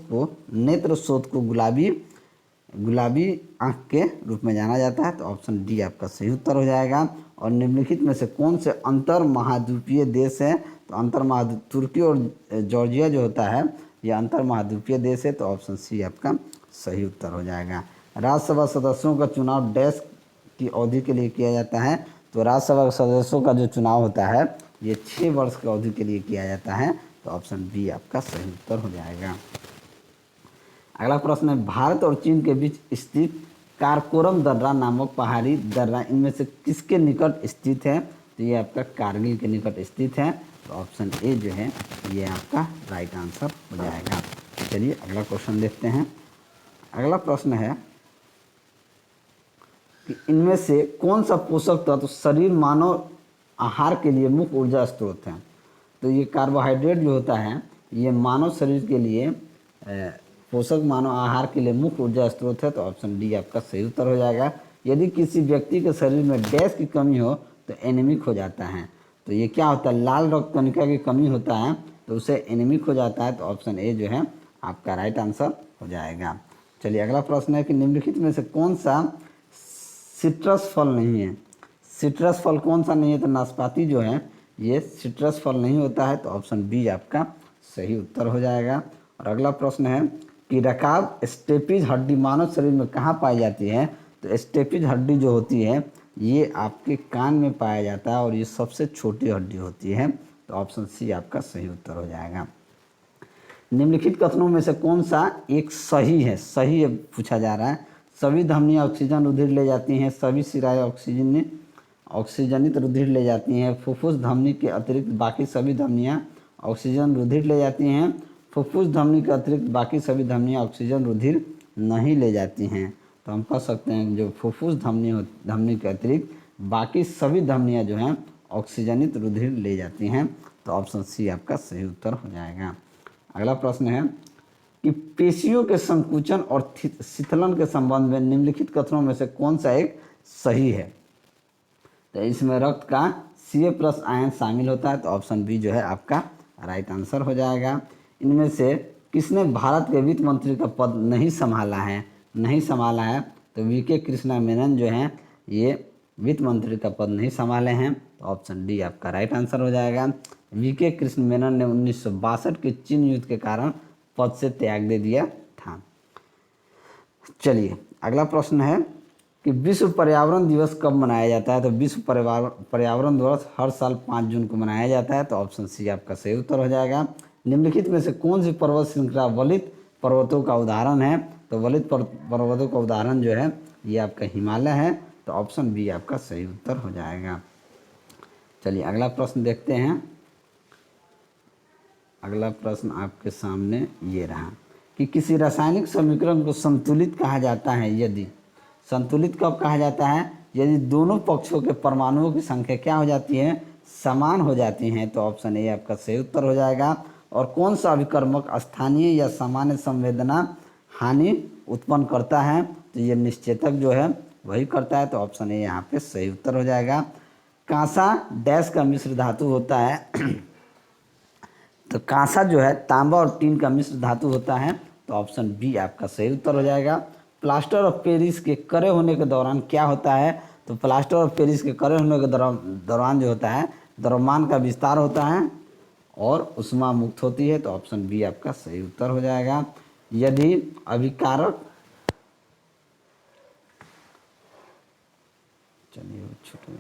को गुलाबी आंख के रूप में जाना जाता है। तो ऑप्शन डी आपका सही उत्तर हो जाएगा। और निम्नलिखित में से कौन से अंतर महाद्वीपीय देश है? तो तुर्की और जॉर्जिया जो होता है ये अंतर महाद्वीपीय देश है। तो ऑप्शन सी आपका सही उत्तर हो जाएगा। राज्यसभा सदस्यों का चुनाव डैश की अवधि के लिए किया जाता है? तो राज्यसभा सदस्यों का जो चुनाव होता है ये 6 वर्ष की अवधि के लिए किया जाता है। तो ऑप्शन बी आपका सही उत्तर हो जाएगा। अगला प्रश्न है भारत और चीन के बीच स्थित काराकोरम दर्रा नामक पहाड़ी दर्रा इनमें से किसके निकट स्थित है? तो ये आपका कारगिल के निकट स्थित है। तो ऑप्शन ए जो है ये आपका राइट आंसर हो जाएगा। चलिए अगला क्वेश्चन देखते हैं। अगला प्रश्न है कि इनमें से कौन सा पोषक तत्व शरीर मानव आहार के लिए मुख्य ऊर्जा स्रोत है? तो ये कार्बोहाइड्रेट जो होता है ये मानव शरीर के लिए पोषक मानव आहार के लिए मुख्य ऊर्जा स्रोत है। तो ऑप्शन डी आपका सही उत्तर हो जाएगा। यदि किसी व्यक्ति के शरीर में डैश की कमी हो तो एनीमिक हो जाता है। तो ये क्या होता है? लाल रक्त कणिका की कमी होता है तो उसे एनीमिक हो जाता है। तो ऑप्शन ए जो है आपका राइट आंसर हो जाएगा। चलिए अगला प्रश्न है कि निम्नलिखित में से कौन सा सिट्रस फल नहीं है? सिट्रस फल कौन सा नहीं है? तो नाशपाती जो है ये सिट्रस फल नहीं होता है। तो ऑप्शन बी आपका सही उत्तर हो जाएगा। और अगला प्रश्न है कि रकाब स्टेपिज हड्डी मानव शरीर में कहाँ पाई जाती है? तो स्टेपिज हड्डी जो होती है ये आपके कान में पाया जाता है और ये सबसे छोटी हड्डी होती है। तो ऑप्शन सी आपका सही उत्तर हो जाएगा। निम्नलिखित कथनों में से कौन सा एक सही है? सही है पूछा जा रहा है। सभी धमनियाँ ऑक्सीजन रुधिर ले जाती हैं, सभी सिराएं ऑक्सीजनित रुधिर ले जाती हैं, फुफ्फुस धमनी के अतिरिक्त बाकी सभी धमनियाँ ऑक्सीजन रुधिर ले जाती हैं, फुफ्फुस धमनी के अतिरिक्त बाकी सभी धमनियाँ ऑक्सीजन रुधिर नहीं ले जाती हैं। तो हम कह सकते हैं जो फुफ्फुस धमनी के अतिरिक्त बाकी सभी धमनियाँ जो हैं ऑक्सीजनित रुधिर ले जाती हैं। तो ऑप्शन सी आपका सही उत्तर हो जाएगा। अगला प्रश्न है कि पेशियों के संकुचन और शीतलन के संबंध में निम्नलिखित कथनों में से कौन सा एक सही है? तो इसमें रक्त का Ca+ आयन शामिल होता है। तो ऑप्शन बी जो है आपका राइट आंसर हो जाएगा। इनमें से किसने भारत के वित्त मंत्री का पद नहीं संभाला है? तो वी.के. कृष्णा मेनन जो हैं ये वित्त मंत्री का पद नहीं संभाले हैं। तो ऑप्शन डी आपका राइट आंसर हो जाएगा। वी.के. कृष्ण मेनन ने 1962 के चीन युद्ध के कारण पद से त्याग दे दिया था। चलिए अगला प्रश्न है कि विश्व पर्यावरण दिवस कब मनाया जाता है? तो विश्व पर्यावरण दिवस हर साल 5 जून को मनाया जाता है। तो ऑप्शन सी आपका सही उत्तर हो जाएगा। निम्नलिखित में से कौन सी पर्वत श्रृंखला वलित पर्वतों का उदाहरण है? तो वलित पर्वतों का उदाहरण जो है ये आपका हिमालय है। तो ऑप्शन बी आपका सही उत्तर हो जाएगा। चलिए अगला प्रश्न देखते हैं। अगला प्रश्न आपके सामने ये रहा कि किसी रासायनिक समीकरण को संतुलित कहा जाता है यदि, संतुलित कब कहा जाता है? यदि दोनों पक्षों के परमाणुओं की संख्या क्या हो जाती है? समान हो जाती हैं। तो ऑप्शन ए आपका सही उत्तर हो जाएगा। और कौन सा अभिकर्मक स्थानीय या सामान्य संवेदना हानि उत्पन्न करता है? तो ये निश्चेतक जो है वही करता है। तो ऑप्शन ए यहाँ पे सही उत्तर हो जाएगा। कांसा डैश का मिश्र धातु होता है तो कांसा जो है तांबा और टीन का मिश्र धातु होता है। तो ऑप्शन बी आपका सही उत्तर हो जाएगा। प्लास्टर ऑफ पेरिस के कड़े होने के दौरान क्या होता है? तो प्लास्टर ऑफ पेरिस के कड़े होने के दौरान जो होता है द्रव्यमान का विस्तार होता है और ऊष्मा मुक्त होती है। तो ऑप्शन बी आपका सही उत्तर हो जाएगा। यदि अभिकारक, चलिए छुट्टी,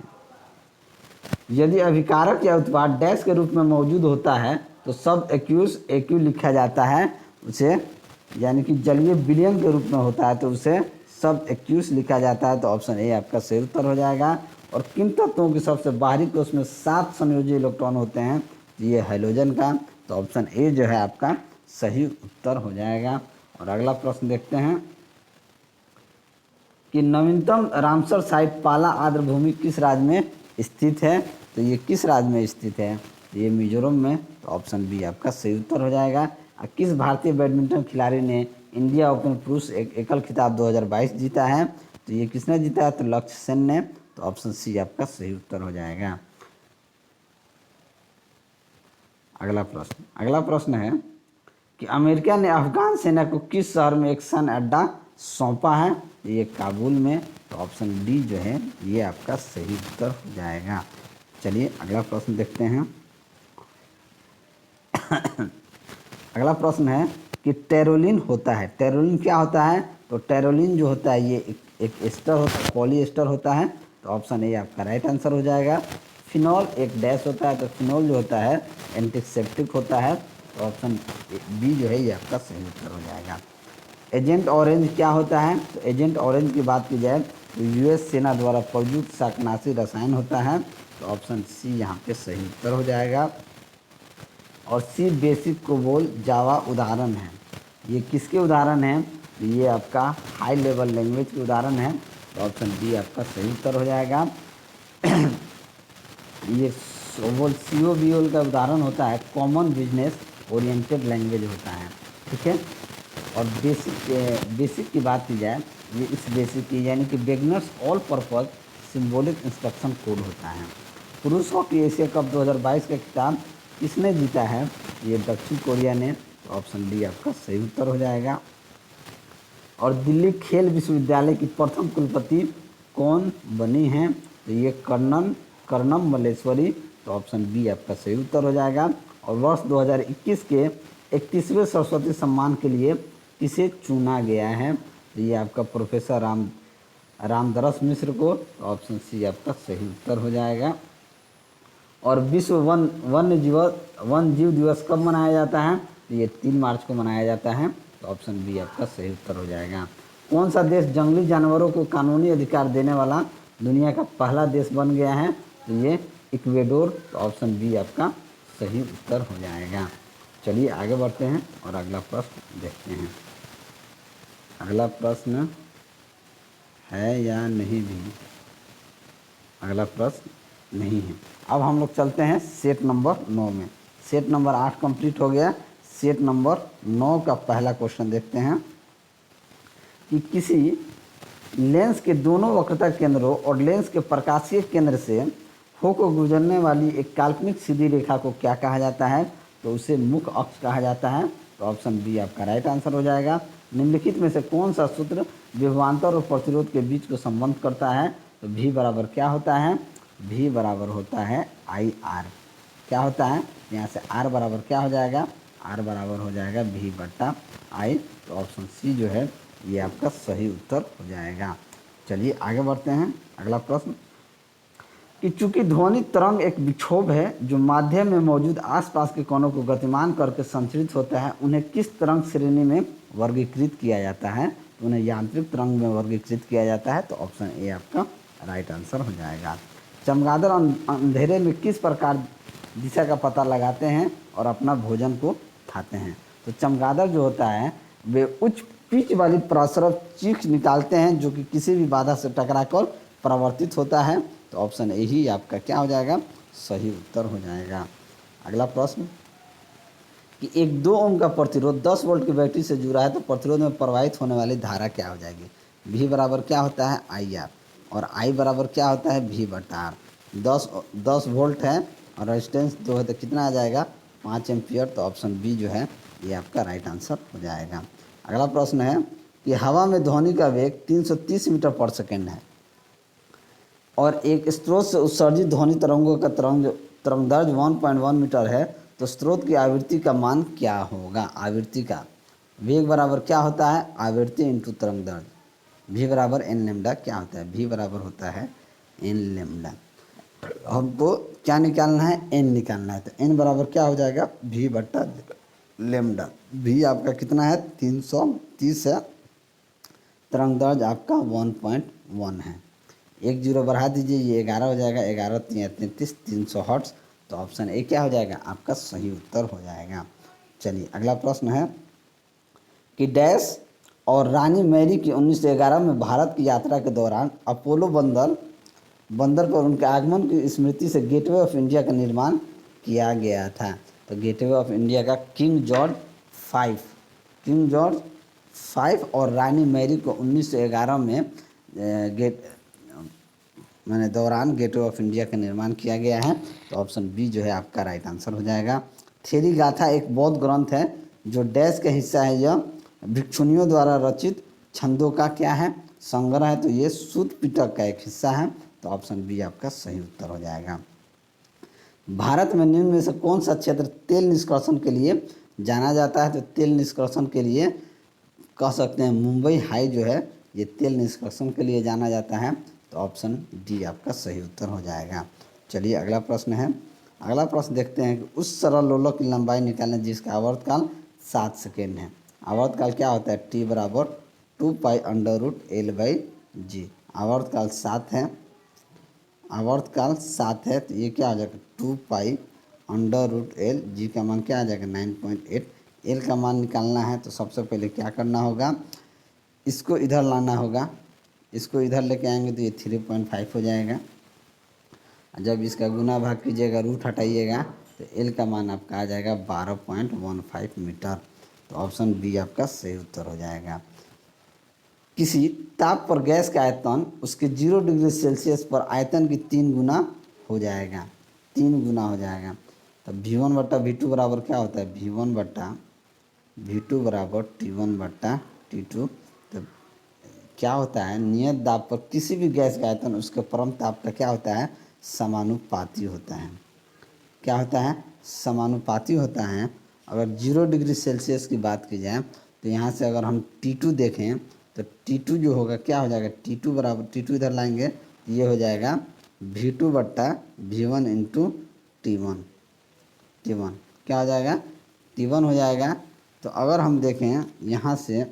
यदि अभिकारक या उत्पाद डैश के रूप में मौजूद होता है तो शब्द एक्यूस एक्यू लिखा जाता है उसे, यानी कि जलीय विलयन के रूप में होता है तो उसे शब्द एक्यूस लिखा जाता है। तो ऑप्शन ए आपका सही उत्तर हो जाएगा। और किन तत्वों की सबसे बाहरी कोष में 7 संयोजी इलेक्ट्रॉन होते हैं? ये हैलोजन का। तो ऑप्शन ए जो है आपका सही उत्तर हो जाएगा। और अगला प्रश्न देखते हैं कि नवीनतम रामसर साइट पाला आर्द्र भूमि किस राज्य में स्थित है? तो ये किस राज्य में स्थित है? ये मिजोरम में। तो ऑप्शन बी आपका सही उत्तर हो जाएगा। किस भारतीय बैडमिंटन खिलाड़ी ने इंडिया ओपन पुरुष एकल खिताब 2022 जीता है? तो ये किसने जीता है? तो लक्ष्य सेन ने। तो ऑप्शन सी आपका सही उत्तर हो जाएगा। अगला प्रश्न है कि अमेरिका ने अफगान सेना को किस शहर में एक सैन्य अड्डा सौंपा है? ये काबुल में। तो ऑप्शन डी जो है ये आपका सही उत्तर हो जाएगा। चलिए अगला प्रश्न देखते हैं। अगला प्रश्न है कि टेरोलिन होता है, टेरोलिन क्या होता है? तो टेरोलिन जो होता है ये एक एस्टर होता है, पॉलीएस्टर होता है। तो ऑप्शन ए आपका राइट आंसर हो जाएगा। फिनॉल एक डैश होता है, तो फिनॉल जो होता है एंटीसेप्टिक होता है। तो ऑप्शन बी जो है ये आपका सही उत्तर हो जाएगा। एजेंट ऑरेंज क्या होता है? तो एजेंट ऑरेंज की बात की जाए तो यूएस सेना द्वारा प्रयुक्त शाकनाशी रसायन होता है। तो ऑप्शन सी यहाँ पे सही उत्तर हो जाएगा। और सी बेसिक कोबोल जावा उदाहरण है, ये किसके उदाहरण हैं? तो ये आपका हाई लेवल लैंग्वेज के उदाहरण है। तो ऑप्शन डी आपका सही उत्तर हो जाएगा। ये COBOL का उदाहरण होता है कॉमन बिजनेस ओरिएंटेड लैंग्वेज होता है, ठीक है। और बेसिक की बात की जाए, ये इस बेसिक की यानी कि beginners all purpose symbolic instruction code होता है। पुरुष हॉकी एशिया कप 2022 का खिताब किसने जीता है? ये दक्षिण कोरिया ने। तो ऑप्शन डी आपका सही उत्तर हो जाएगा। और दिल्ली खेल विश्वविद्यालय की प्रथम कुलपति कौन बनी हैं? तो ये कर्णम मल्लेश्वरी। तो ऑप्शन बी आपका सही उत्तर हो जाएगा। और वर्ष 2021 के 31वें सरस्वती सम्मान के लिए किसे चुना गया है? तो ये आपका प्रोफेसर रामदरस मिश्र को। तो ऑप्शन सी आपका सही उत्तर हो जाएगा। और विश्व वन्य जीव दिवस कब मनाया जाता है? तो ये 3 मार्च को मनाया जाता है। तो ऑप्शन बी आपका सही उत्तर हो जाएगा। कौन सा देश जंगली जानवरों को कानूनी अधिकार देने वाला दुनिया का पहला देश बन गया है? तो ये इक्वेडोर। तो ऑप्शन बी आपका सही उत्तर हो जाएगा। चलिए आगे बढ़ते हैं और अगला प्रश्न देखते हैं। अगला प्रश्न है या नहीं भी? अगला प्रश्न नहीं है। अब हम लोग चलते हैं सेट नंबर 9 में। सेट नंबर 8 कंप्लीट हो गया। सेट नंबर 9 का पहला क्वेश्चन देखते हैं कि किसी लेंस के दोनों वक्रता केंद्रों और लेंस के प्रकाशीय केंद्र से होकर गुजरने वाली एक काल्पनिक सीधी रेखा को क्या कहा जाता है? तो उसे मुख्य अक्ष कहा जाता है। तो ऑप्शन बी आपका राइट आंसर हो जाएगा। निम्नलिखित में से कौन सा सूत्र विभवांतर और प्रतिरोध के बीच को संबंध करता है? तो भी बराबर क्या होता है? भी बराबर होता है IR। क्या होता है? यहाँ से R बराबर क्या हो जाएगा? R बराबर हो जाएगा V/I। तो ऑप्शन सी जो है ये आपका सही उत्तर हो जाएगा। चलिए आगे बढ़ते हैं। अगला प्रश्न कि चूंकि ध्वनि तरंग एक विक्षोभ है जो माध्यम में मौजूद आसपास के कणों को गतिमान करके संचरित होता है, उन्हें किस तरंग श्रेणी में वर्गीकृत किया जाता है? तो उन्हें यांत्रिक तरंग में वर्गीकृत किया जाता है। तो ऑप्शन ए आपका राइट आंसर हो जाएगा। चमगादड़ अंधेरे में किस प्रकार दिशा का पता लगाते हैं और अपना भोजन को खाते हैं? तो चमगादड़ जो होता है वे उच्च पिच वाली प्रसरव चीख निकालते हैं जो कि किसी भी बाधा से टकराकर परावर्तित होता है। तो ऑप्शन ए ही आपका क्या हो जाएगा? सही उत्तर हो जाएगा। अगला प्रश्न कि एक 2 ओम का प्रतिरोध 10 वोल्ट की बैटरी से जुड़ा है तो प्रतिरोध में प्रवाहित होने वाली धारा क्या हो जाएगी? V बराबर क्या होता है? IR, और I बराबर क्या होता है? V/R। 10 वोल्ट है और रेजिस्टेंस 2 है तो कितना आ जाएगा? 5 एम्पियर। तो ऑप्शन बी जो है ये आपका राइट आंसर हो जाएगा। अगला प्रश्न है कि हवा में ध्वनि का वेग 330 मीटर पर सेकेंड है और एक स्रोत से उत्सर्जित ध्वनि तरंगों का तरंगदैर्घ्य 1.1 मीटर है, तो स्रोत की आवृत्ति का मान क्या होगा? आवृत्ति का वेग बराबर क्या होता है? आवृत्ति इंटू तरंगदैर्घ्य। भी बराबर एन लेमडा क्या होता है? भी बराबर होता है एन लेमडा। हमको क्या निकालना है? एन निकालना है। तो एन बराबर क्या हो जाएगा? भी बट्टा लेमडा। भी आपका कितना है? 330 है। तरंगदैर्घ्य आपका 1.1 है। 1 जीरो बढ़ा दीजिए, ये 11 हो जाएगा। 11 3 33 300 हर्ट्ज। तो ऑप्शन ए क्या हो जाएगा? आपका सही उत्तर हो जाएगा। चलिए अगला प्रश्न है कि डैश और रानी मैरी की 1911 में भारत की यात्रा के दौरान अपोलो बंदर पर उनके आगमन की स्मृति से गेटवे ऑफ इंडिया का निर्माण किया गया था। तो गेटवे ऑफ इंडिया का किंग जॉर्ज 5 और रानी मैरी को 1911 में दौरान गेटवे ऑफ इंडिया का निर्माण किया गया है। तो ऑप्शन बी जो है आपका राइट आंसर हो जाएगा। थेरी गाथा एक बौद्ध ग्रंथ है जो डैश का हिस्सा है। यह भिक्षुनियों द्वारा रचित छंदों का क्या है? संग्रह है। तो ये सूत पिटक का एक हिस्सा है। तो ऑप्शन बी आपका सही उत्तर हो जाएगा। भारत में निम्न में से कौन सा क्षेत्र तेल निष्कर्षण के लिए जाना जाता है? तो तेल निष्कर्षण के लिए कह सकते हैं मुंबई हाई जो है ये तेल निष्कर्षण के लिए जाना जाता है। तो ऑप्शन डी आपका सही उत्तर हो जाएगा। चलिए अगला प्रश्न है। अगला प्रश्न देखते हैं कि उस सरल लोलक की लंबाई निकालना जिसका आवर्तकाल 7 सेकेंड है। आवर्तकाल क्या होता है? टी बराबर 2π√L/g। आवर्तकाल 7 है। आवर्तकाल 7 है तो ये क्या आ जाएगा? 2π√L। जी का मान क्या आ जाएगा? 9.8। एल का मान निकालना है तो सबसे पहले क्या करना होगा? इसको इधर लाना होगा। इसको इधर लेके आएंगे तो ये 3.5 हो जाएगा। जब इसका गुना भाग कीजिएगा, रूट हटाइएगा तो एल का मान आपका आ जाएगा 12.15 मीटर। तो ऑप्शन बी आपका सही उत्तर हो जाएगा। किसी ताप पर गैस का आयतन उसके 0 डिग्री सेल्सियस पर आयतन की 3 गुना हो जाएगा। 3 गुना हो जाएगा। तो V1/V2 बराबर क्या होता है? V1/V2 बराबर T1/T2। तो क्या होता है? नियत दाब पर किसी भी गैस का आयतन उसके परम ताप का क्या होता है? समानुपाती होता है। क्या होता है? समानुपाती होता है। अगर 0 डिग्री सेल्सियस की बात की जाए तो यहाँ से अगर हम T2 देखें तो T2 जो होगा क्या हो जाएगा? T2 बराबर T2 इधर लाएंगे तो ये हो जाएगा V2/V1 इंटू T1 क्या हो जाएगा? T1 हो जाएगा। तो अगर हम देखें यहाँ से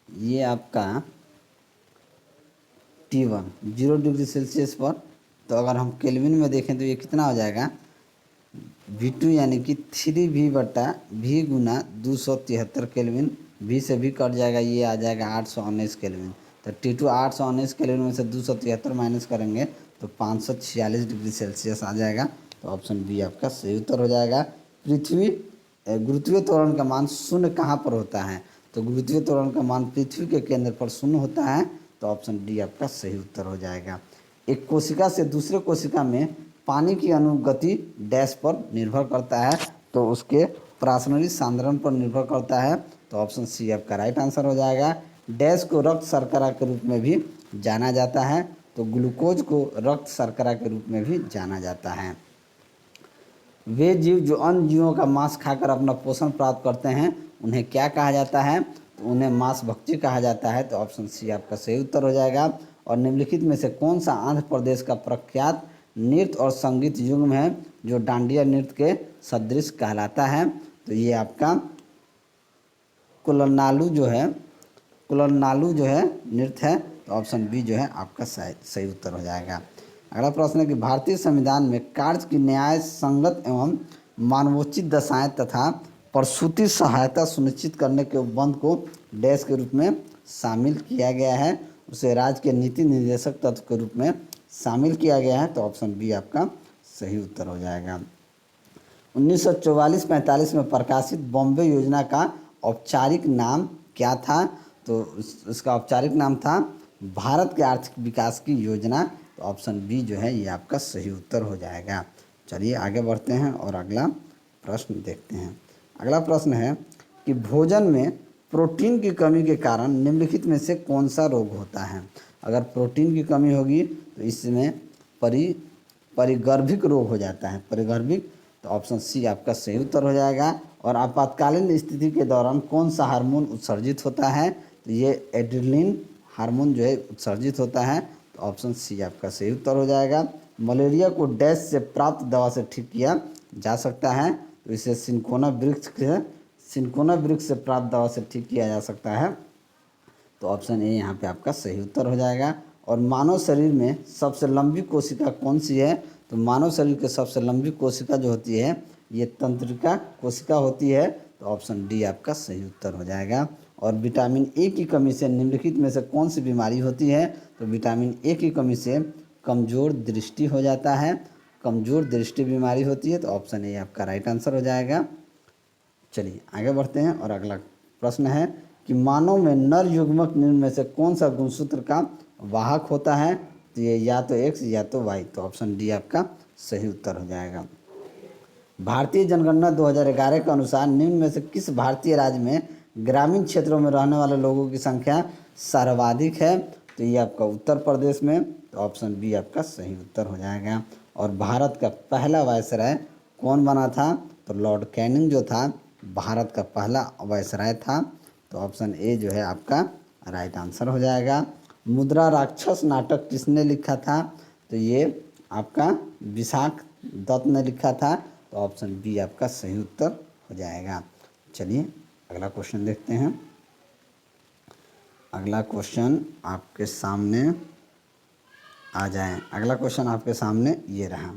ये आपका T1 0 डिग्री सेल्सियस पर, तो अगर हम केल्विन में देखें तो ये कितना हो जाएगा? V2 यानी कि 3V/V गुना 273 केल्विन। V से भी कट जाएगा, ये आ जाएगा 819 केल्विन। तो T2 819 केल्विन में से 273 माइनस करेंगे तो 546 डिग्री सेल्सियस आ जाएगा। तो ऑप्शन बी आपका सही उत्तर हो जाएगा। गुरुत्वीय त्वरण का मान शून्य कहाँ पर होता है? तो गुरुत्वीय त्वरण का मान पृथ्वी के केंद्र पर शून्य होता है। तो ऑप्शन डी आपका सही उत्तर हो जाएगा। एक कोशिका से दूसरे कोशिका में पानी की अनुगति डैश पर निर्भर करता है, तो उसके प्रासंगिक सांद्रण पर निर्भर करता है। तो ऑप्शन सी आपका राइट आंसर हो जाएगा। डैश को रक्त शर्करा के रूप में भी जाना जाता है। तो ग्लूकोज को रक्त शर्करा के रूप में भी जाना जाता है। वे जीव जो अन्य जीवों का मांस खाकर अपना पोषण प्राप्त करते हैं उन्हें क्या कहा जाता है? तो उन्हें मांस भक्षी कहा जाता है, तो ऑप्शन सी आपका सही उत्तर हो जाएगा। और निम्नलिखित में से कौन सा आंध्र प्रदेश का प्रख्यात नृत्य और संगीत युग्म है जो डांडिया नृत्य के सदृश कहलाता है? तो ये आपका कुलनालू जो है, कुलनालू जो है नृत्य है, तो ऑप्शन बी जो है आपका सही उत्तर हो जाएगा। अगला प्रश्न है कि भारतीय संविधान में कार्य की न्याय संगत एवं मानवोचित दशाएं तथा प्रसूति सहायता सुनिश्चित करने के उपबंध को डैश के रूप में शामिल किया गया है? उसे राज्य के नीति निर्देशक तत्व के रूप में शामिल किया गया है, तो ऑप्शन बी आपका सही उत्तर हो जाएगा। 1944-45 में प्रकाशित बॉम्बे योजना का औपचारिक नाम क्या था? तो इसका औपचारिक नाम था भारत के आर्थिक विकास की योजना, तो ऑप्शन बी जो है ये आपका सही उत्तर हो जाएगा। चलिए आगे बढ़ते हैं और अगला प्रश्न देखते हैं। अगला प्रश्न है कि भोजन में प्रोटीन की कमी के कारण निम्नलिखित में से कौन सा रोग होता है? अगर प्रोटीन की कमी होगी तो इसमें परिगर्भिक रोग हो जाता है, परिगर्भिक, तो ऑप्शन सी आपका सही उत्तर हो जाएगा। और आपातकालीन स्थिति के दौरान कौन सा हार्मोन उत्सर्जित होता है? तो ये एड्रेनलिन हार्मोन जो है उत्सर्जित होता है, तो ऑप्शन सी आपका सही उत्तर हो जाएगा। मलेरिया को डैश से प्राप्त दवा से ठीक किया जा सकता है? तो इसे सिंकोना वृक्ष से प्राप्त दवा से ठीक किया जा सकता है, तो ऑप्शन ए यहाँ पे आपका सही उत्तर हो जाएगा। और मानव शरीर में सबसे लंबी कोशिका कौन सी है? तो मानव शरीर की सबसे लंबी कोशिका जो होती है ये तंत्रिका कोशिका होती है, तो ऑप्शन डी आपका सही उत्तर हो जाएगा। और विटामिन ए की कमी से निम्नलिखित में से कौन सी बीमारी होती है? तो विटामिन ए की कमी से कमज़ोर दृष्टि हो जाता है, कमज़ोर दृष्टि बीमारी होती है, तो ऑप्शन ए आपका राइट आंसर हो जाएगा। चलिए आगे बढ़ते हैं और अगला प्रश्न है कि मानव में नर युग्मक निम्न में से कौन सा गुणसूत्र का वाहक होता है? तो ये या तो एक्स या तो वाई, तो ऑप्शन डी आपका सही उत्तर हो जाएगा। भारतीय जनगणना 2011 के अनुसार निम्न में से किस भारतीय राज्य में ग्रामीण क्षेत्रों में रहने वाले लोगों की संख्या सर्वाधिक है? तो ये आपका उत्तर प्रदेश में, तो ऑप्शन बी आपका सही उत्तर हो जाएगा। और भारत का पहला वायसराय कौन बना था? तो लॉर्ड कैनिंग जो था भारत का पहला वायसराय था, तो ऑप्शन ए जो है आपका राइट आंसर हो जाएगा। मुद्रा राक्षस नाटक किसने लिखा था? तो ये आपका विशाख दत्त ने लिखा था, तो ऑप्शन बी आपका सही उत्तर हो जाएगा। चलिए अगला क्वेश्चन देखते हैं। अगला क्वेश्चन आपके सामने आ जाए। अगला क्वेश्चन आपके सामने ये रहा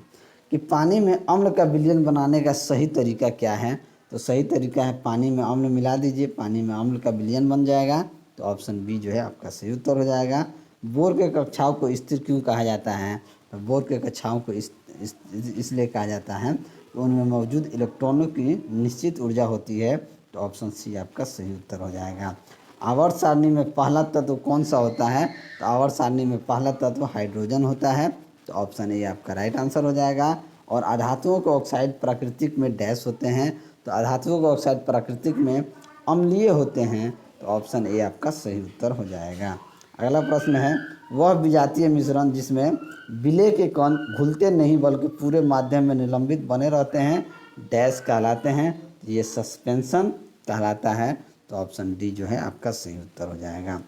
कि पानी में अम्ल का विलयन बनाने का सही तरीका क्या है? तो सही तरीका है पानी में अम्ल मिला दीजिए, पानी में अम्ल का विलयन बन जाएगा, तो ऑप्शन बी जो है आपका सही उत्तर हो जाएगा। बोर के कक्षाओं को स्थिर क्यों कहा जाता है? तो बोर के कक्षाओं को इसलिए कहा जाता है कि उनमें मौजूद इलेक्ट्रॉनों की निश्चित ऊर्जा होती है, तो ऑप्शन सी आपका सही उत्तर हो जाएगा। आवर्त सारणी में पहला तत्व कौन सा होता है? तो आवर्त सारणी में पहला तत्व हाइड्रोजन होता है, तो ऑप्शन ए आपका राइट आंसर हो जाएगा। और अधातुओं के ऑक्साइड प्राकृतिक में डैश होते हैं? तो अधातुओं के ऑक्साइड प्राकृतिक में अम्लीय होते हैं, तो ऑप्शन ए आपका सही उत्तर हो जाएगा। अगला प्रश्न है वह विजातीय मिश्रण जिसमें विलेय के कण घुलते नहीं बल्कि पूरे माध्यम में निलंबित बने रहते हैं डैश कहलाते हैं? तो ये सस्पेंशन कहलाता है, तो ऑप्शन डी जो है आपका सही उत्तर हो जाएगा।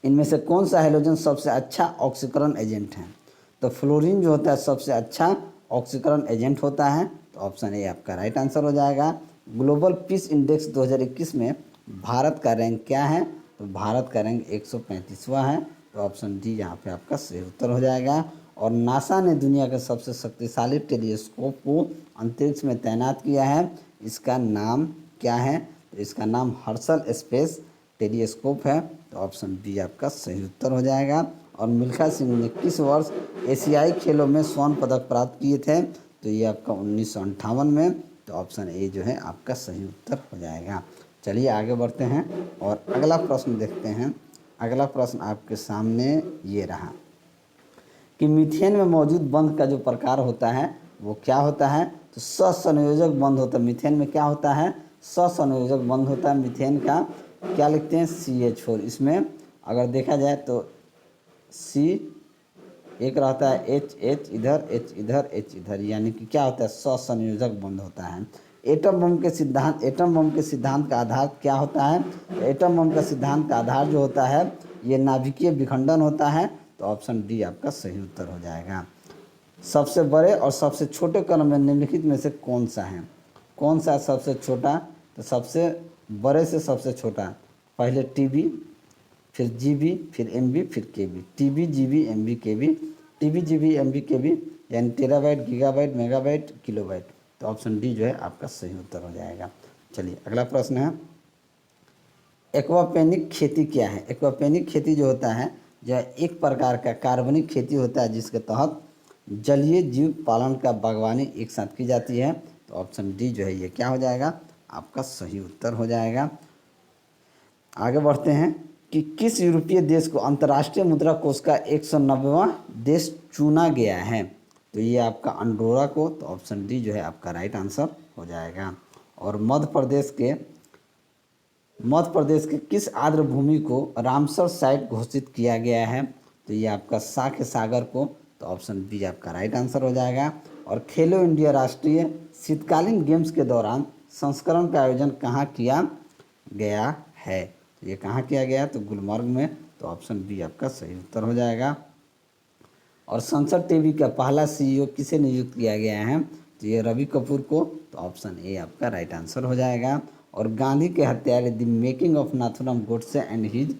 इनमें से कौन सा हैलोजन सबसे अच्छा ऑक्सीकरण एजेंट है? तो फ्लोरीन जो होता है सबसे अच्छा ऑक्सीकरण एजेंट होता है, तो ऑप्शन ए आपका राइट आंसर हो जाएगा। ग्लोबल पीस इंडेक्स 2021 में भारत का रैंक क्या है? तो भारत का रैंक 135वां है, तो ऑप्शन डी यहाँ पे आपका सही उत्तर हो जाएगा। और नासा ने दुनिया के सबसे शक्तिशाली टेलीस्कोप को अंतरिक्ष में तैनात किया है, इसका नाम क्या है? तो इसका नाम हर्सल स्पेस टेलीस्कोप है, तो ऑप्शन बी आपका सही उत्तर हो जाएगा। और मिल्खा सिंह ने किस वर्ष एशियाई खेलों में स्वर्ण पदक प्राप्त किए थे? तो ये आपका 1958 में, तो ऑप्शन ए जो है आपका सही उत्तर हो जाएगा। चलिए आगे बढ़ते हैं और अगला प्रश्न देखते हैं। अगला प्रश्न आपके सामने ये रहा कि मीथेन में मौजूद बंध का जो प्रकार होता है वो क्या होता है? तो ससंयोजक बंध होता है। मीथेन में क्या होता है? ससंयोजक बंध होता है मीथेन का। क्या लिखते हैं? CH4। इसमें अगर देखा जाए तो C एक रहता है H इधर H इधर H इधर, यानी कि क्या होता है? ससंयोजक बंध होता है। एटम बम के सिद्धांत का आधार क्या होता है? एटम बम का सिद्धांत का आधार जो होता है ये नाभिकीय विखंडन होता है। तो ऑप्शन डी आपका सही उत्तर हो जाएगा। सबसे बड़े और सबसे छोटे कण में निम्नलिखित में से कौन सा है? कौन सा सबसे छोटा? तो सबसे बड़े से सबसे छोटा, पहले टीबी, फिर जीबी, फिर एमबी, फिर केबी। टीबी, जीबी, एमबी, केबी। टीबी, जीबी, एमबी, केबी, यानी टेराबाइट, गीगाबाइट, मेगाबाइट, किलोबाइट। तो ऑप्शन डी जो है आपका सही उत्तर हो जाएगा। चलिए अगला प्रश्न है, एक्वापेनिक खेती क्या है? एक्वापेनिक खेती जो होता है जो एक प्रकार का कार्बनिक खेती होता है जिसके तहत जलीय जीव पालन का बागवानी एक साथ की जाती है। तो ऑप्शन डी जो है ये क्या हो जाएगा? आपका सही उत्तर हो जाएगा। आगे बढ़ते हैं कि किस यूरोपीय देश को अंतर्राष्ट्रीय मुद्रा कोष का 190वां देश चुना गया है? तो ये आपका अंडोरा को। तो ऑप्शन डी जो है आपका राइट आंसर हो जाएगा। और मध्य प्रदेश के किस आर्द्र भूमि को रामसर साइट घोषित किया गया है? तो ये आपका साक्ष्य सागर को। तो ऑप्शन बी आपका राइट आंसर हो जाएगा। और खेलो इंडिया राष्ट्रीय शीतकालीन गेम्स के दौरान संस्करण का आयोजन कहाँ किया गया है? तो ये कहाँ किया गया? तो गुलमर्ग में। तो ऑप्शन बी आपका सही उत्तर हो जाएगा। और संसद टीवी का पहला सीईओ किसे नियुक्त किया गया है? तो ये रवि कपूर को। तो ऑप्शन ए आपका राइट आंसर हो जाएगा। और गांधी के हत्यारे the making of Nathuram Godse and his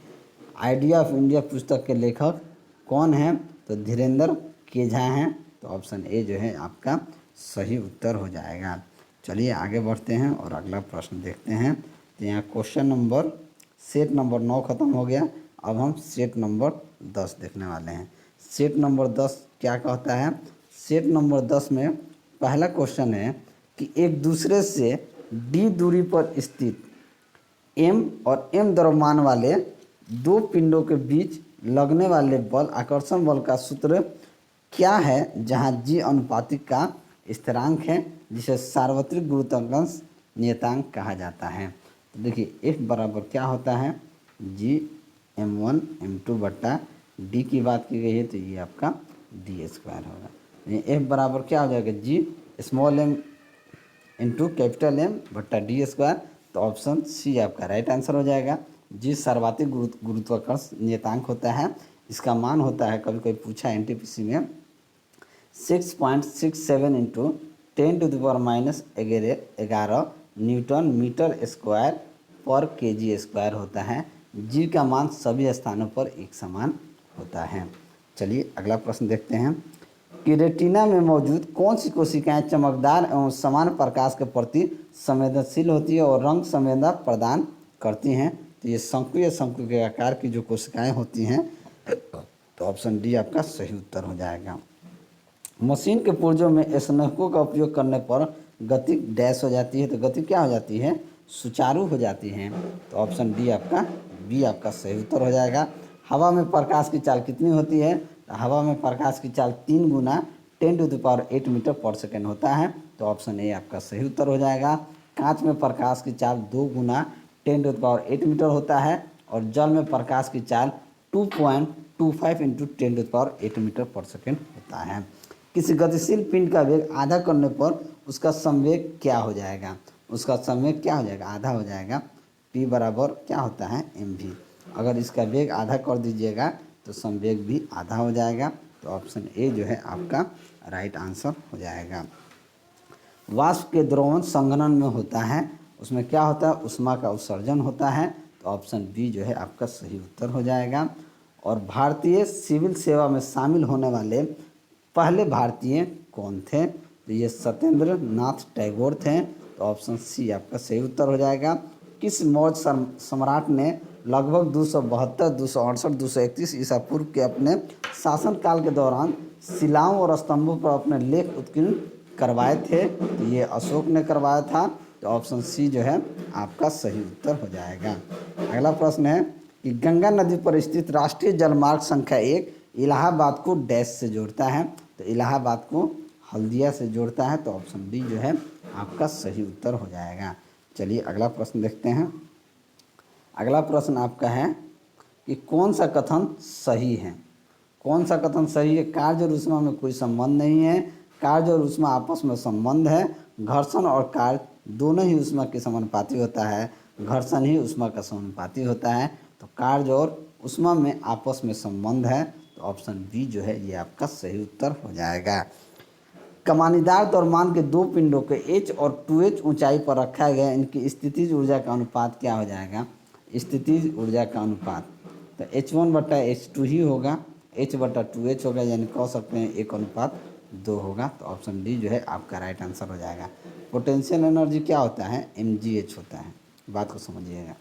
idea of India पुस्तक के लेखक कौन हैं? तो धीरेन्द्र केझा हैं। तो ऑप्शन ए जो है आपका सही उत्तर हो जाएगा। चलिए आगे बढ़ते हैं और अगला प्रश्न देखते हैं। तो यहाँ क्वेश्चन नंबर सेट नंबर 9 ख़त्म हो गया। अब हम सेट नंबर 10 देखने वाले हैं। सेट नंबर 10 क्या कहता है? सेट नंबर 10 में पहला क्वेश्चन है कि एक दूसरे से डी दूरी पर स्थित एम और एम द्रव्यमान वाले दो पिंडों के बीच लगने वाले बल आकर्षण बल का सूत्र क्या है, जहां जी अनुपातिक का स्थिरांक है जिसे सार्वत्रिक गुरुत्वाकर्षण नियतांक कहा जाता है? तो देखिए एफ बराबर क्या होता है? जी m1 m2 बट्टा डी की बात की गई है तो ये आपका डी स्क्वायर होगा। एफ बराबर क्या हो जाएगा? जी small m into capital M बट्टा डी स्क्वायर। तो ऑप्शन सी आपका राइट आंसर हो जाएगा। जी सर्वाधिक गुरुत्वाकर्षण नियतांक होता है, इसका मान होता है, कभी कभी पूछा एनटीपीसी में, 6.67 इंटू 10⁻11 न्यूटन मीटर स्क्वायर पर केजी स्क्वायर होता है। जी का मान सभी स्थानों पर एक समान होता है। चलिए अगला प्रश्न देखते हैं कि रेटिना में मौजूद कौन सी कोशिकाएं चमकदार एवं समान प्रकाश के प्रति संवेदनशील होती है और रंग संवेदना प्रदान करती हैं? तो ये शंकु या शंकु के आकार की जो कोशिकाएं होती हैं। तो ऑप्शन डी आपका सही उत्तर हो जाएगा। मशीन के पुर्जों में स्नेहकों का उपयोग करने पर गति डैश हो जाती है। तो गति क्या हो जाती है? सुचारू हो जाती है। तो ऑप्शन डी आपका बी आपका सही उत्तर हो जाएगा। हवा में प्रकाश की चाल कितनी होती है? तो हवा में प्रकाश की चाल 3 गुना 10⁸ मीटर पर सेकेंड होता है। तो ऑप्शन ए आपका सही उत्तर हो जाएगा। कांच में प्रकाश की चाल 2 गुना 10⁸ मीटर होता है और जल में प्रकाश की चाल 2.25 इंटू 10⁸ मीटर पर सेकेंड होता है। किसी गतिशील पिंड का वेग आधा करने पर उसका संवेग क्या हो जाएगा? उसका संवेग क्या हो जाएगा? आधा हो जाएगा। p बराबर क्या होता है? mv। अगर इसका वेग आधा कर दीजिएगा तो संवेग भी आधा हो जाएगा। तो ऑप्शन ए जो है आपका राइट आंसर हो जाएगा। वाष्प के द्रवण संघनन में होता है, उसमें क्या होता है? ऊष्मा का उत्सर्जन होता है। तो ऑप्शन बी जो है आपका सही उत्तर हो जाएगा। और भारतीय सिविल सेवा में शामिल होने वाले पहले भारतीय कौन थे? तो ये सत्येंद्र नाथ टैगोर थे। तो ऑप्शन सी आपका सही उत्तर हो जाएगा। किस मौर्य सम्राट ने लगभग 272, 268, 231 ईसा पूर्व के अपने शासनकाल के दौरान शिलाओं और स्तंभों पर अपने लेख उत्कीर्ण करवाए थे? तो ये अशोक ने करवाया था। तो ऑप्शन सी जो है आपका सही उत्तर हो जाएगा। अगला प्रश्न है कि गंगा नदी पर स्थित राष्ट्रीय जलमार्ग संख्या 1 इलाहाबाद को डैश से जोड़ता है? तो इलाहाबाद को हल्दिया से जोड़ता है। तो ऑप्शन डी जो है आपका सही उत्तर हो जाएगा। चलिए अगला प्रश्न देखते हैं। अगला प्रश्न आपका है कि कौन सा कथन सही है? कौन सा कथन सही है? कार्य और ऊष्मा में कोई संबंध नहीं है, कार्य और ऊष्मा आपस में संबंध है। घर्षण और कार्य दोनों ही ऊष्मा के समानुपाती होता है, घर्षण ही ऊष्मा का समानुपाती होता है। तो कार्य और ऊष्मा में आपस में संबंध है, तो ऑप्शन बी जो है ये आपका सही उत्तर हो जाएगा। कमानीदार द्रव्यमान के दो पिंडों के H और 2H ऊंचाई पर रखा गया, इनकी स्थितिज ऊर्जा का अनुपात क्या हो जाएगा? स्थितिज ऊर्जा का अनुपात तो H1/H2 ही होगा, H/2H होगा, यानी कह सकते हैं 1:2 होगा। तो ऑप्शन डी जो है आपका राइट आंसर हो जाएगा। पोटेंशियल एनर्जी क्या होता है? mgh होता है, बात को समझिएगा।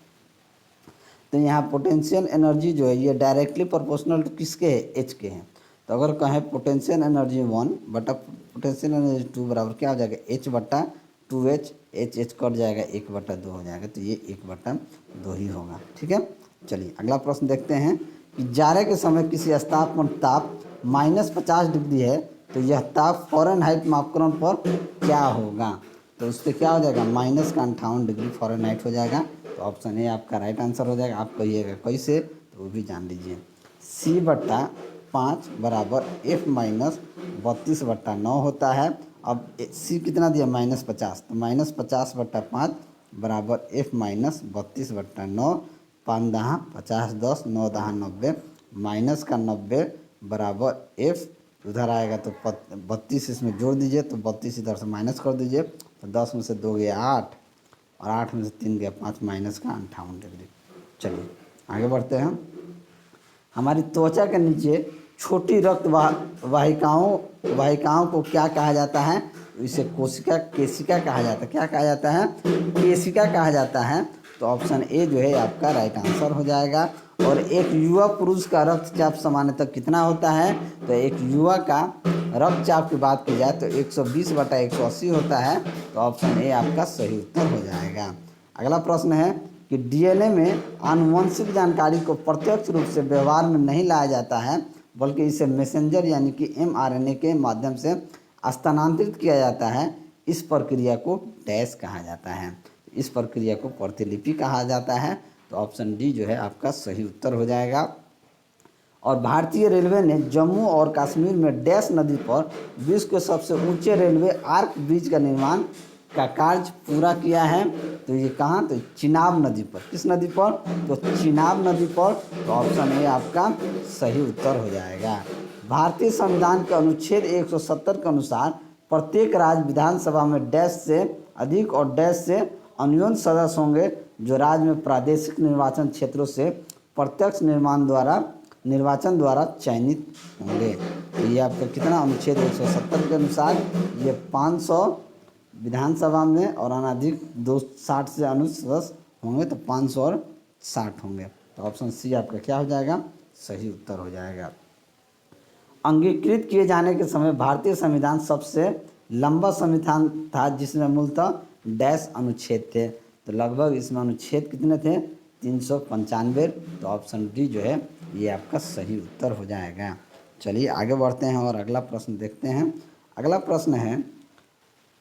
तो यहाँ पोटेंशियल एनर्जी जो है ये डायरेक्टली प्रोपोर्शनल टू किसके है? एच के हैं। तो अगर कहें पोटेंशियल एनर्जी 1 बटा पोटेंशियल एनर्जी 2 बराबर क्या हो जाएगा? H/2H, H कट जाएगा, 1/2 हो जाएगा। तो ये 1/2 ही होगा। ठीक है, चलिए अगला प्रश्न देखते हैं कि जाड़े के समय किसी स्थान पर ताप -50 डिग्री है, तो यह ताप फ़ारेनहाइट मापक्रम पर क्या होगा? तो उससे क्या हो जाएगा? -58 डिग्री फ़ारेनहाइट हो जाएगा। तो ऑप्शन ए आपका राइट आंसर हो जाएगा। आप कहिएगा कैसे, तो वो भी जान लीजिए। C/5 बराबर F-32/9 होता है। अब C कितना दिया? -50, तो -50/5 बराबर F-32/9, 5 दहा 50, 10, 9 दहा 90, माइनस का 90 बराबर F उधर आएगा तो 32 इसमें जोड़ दीजिए, तो 32 इधर से माइनस कर दीजिए, तो 10 में से 2 गया 8 और 8 में से 3 गया 5, माइनस का 58 डिग्री। चलिए आगे बढ़ते हैं। हमारी त्वचा के नीचे छोटी रक्त वाहिकाओं को क्या कहा जाता है? इसे केशिका कहा जाता है। क्या कहा जाता है? केशिका कहा जाता है। तो ऑप्शन ए जो है आपका राइट आंसर हो जाएगा। और एक युवा पुरुष का रक्तचाप सामान्यतः कितना होता है? तो एक युवा का रक्तचाप की बात की जाए तो 120/180 होता है। तो ऑप्शन ए आपका सही उत्तर हो जाएगा। अगला प्रश्न है कि डीएनए में आनुवंशिक जानकारी को प्रत्यक्ष रूप से व्यवहार में नहीं लाया जाता है, बल्कि इसे मैसेंजर यानी कि mRNA के माध्यम से स्थानांतरित किया जाता है। इस प्रक्रिया को डैश कहा जाता है। इस प्रक्रिया को प्रतिलिपि कहा जाता है। तो ऑप्शन डी जो है आपका सही उत्तर हो जाएगा। और भारतीय रेलवे ने जम्मू और कश्मीर में डैश नदी पर विश्व के सबसे ऊंचे रेलवे आर्क ब्रिज का निर्माण का कार्य पूरा किया है। तो ये कहाँ? तो चिनाब नदी पर। किस नदी पर? तो चिनाब नदी पर। तो ऑप्शन ए आपका सही उत्तर हो जाएगा। भारतीय संविधान के अनुच्छेद 170 के अनुसार प्रत्येक राज्य विधानसभा में डैश से अधिक और डैश से अन्योन्य सदस्य होंगे, जो राज्य में प्रादेशिक निर्वाचन क्षेत्रों से प्रत्यक्ष निर्वाचन द्वारा चयनित होंगे। तो ये आपका कितना? अनुच्छेद 170 के अनुसार ये 500 विधानसभा में और अनाधिक 260 से अनुच्छेद सदस्य होंगे, तो 500 और 60 होंगे। तो ऑप्शन सी आपका क्या हो जाएगा? सही उत्तर हो जाएगा। अंगीकृत किए जाने के समय भारतीय संविधान सबसे लंबा संविधान था, जिसमें मूलतः डैश अनुच्छेद थे। तो लगभग इसमें अनुच्छेद कितने थे? 395। तो ऑप्शन डी जो है ये आपका सही उत्तर हो जाएगा। चलिए आगे बढ़ते हैं और अगला प्रश्न देखते हैं। अगला प्रश्न है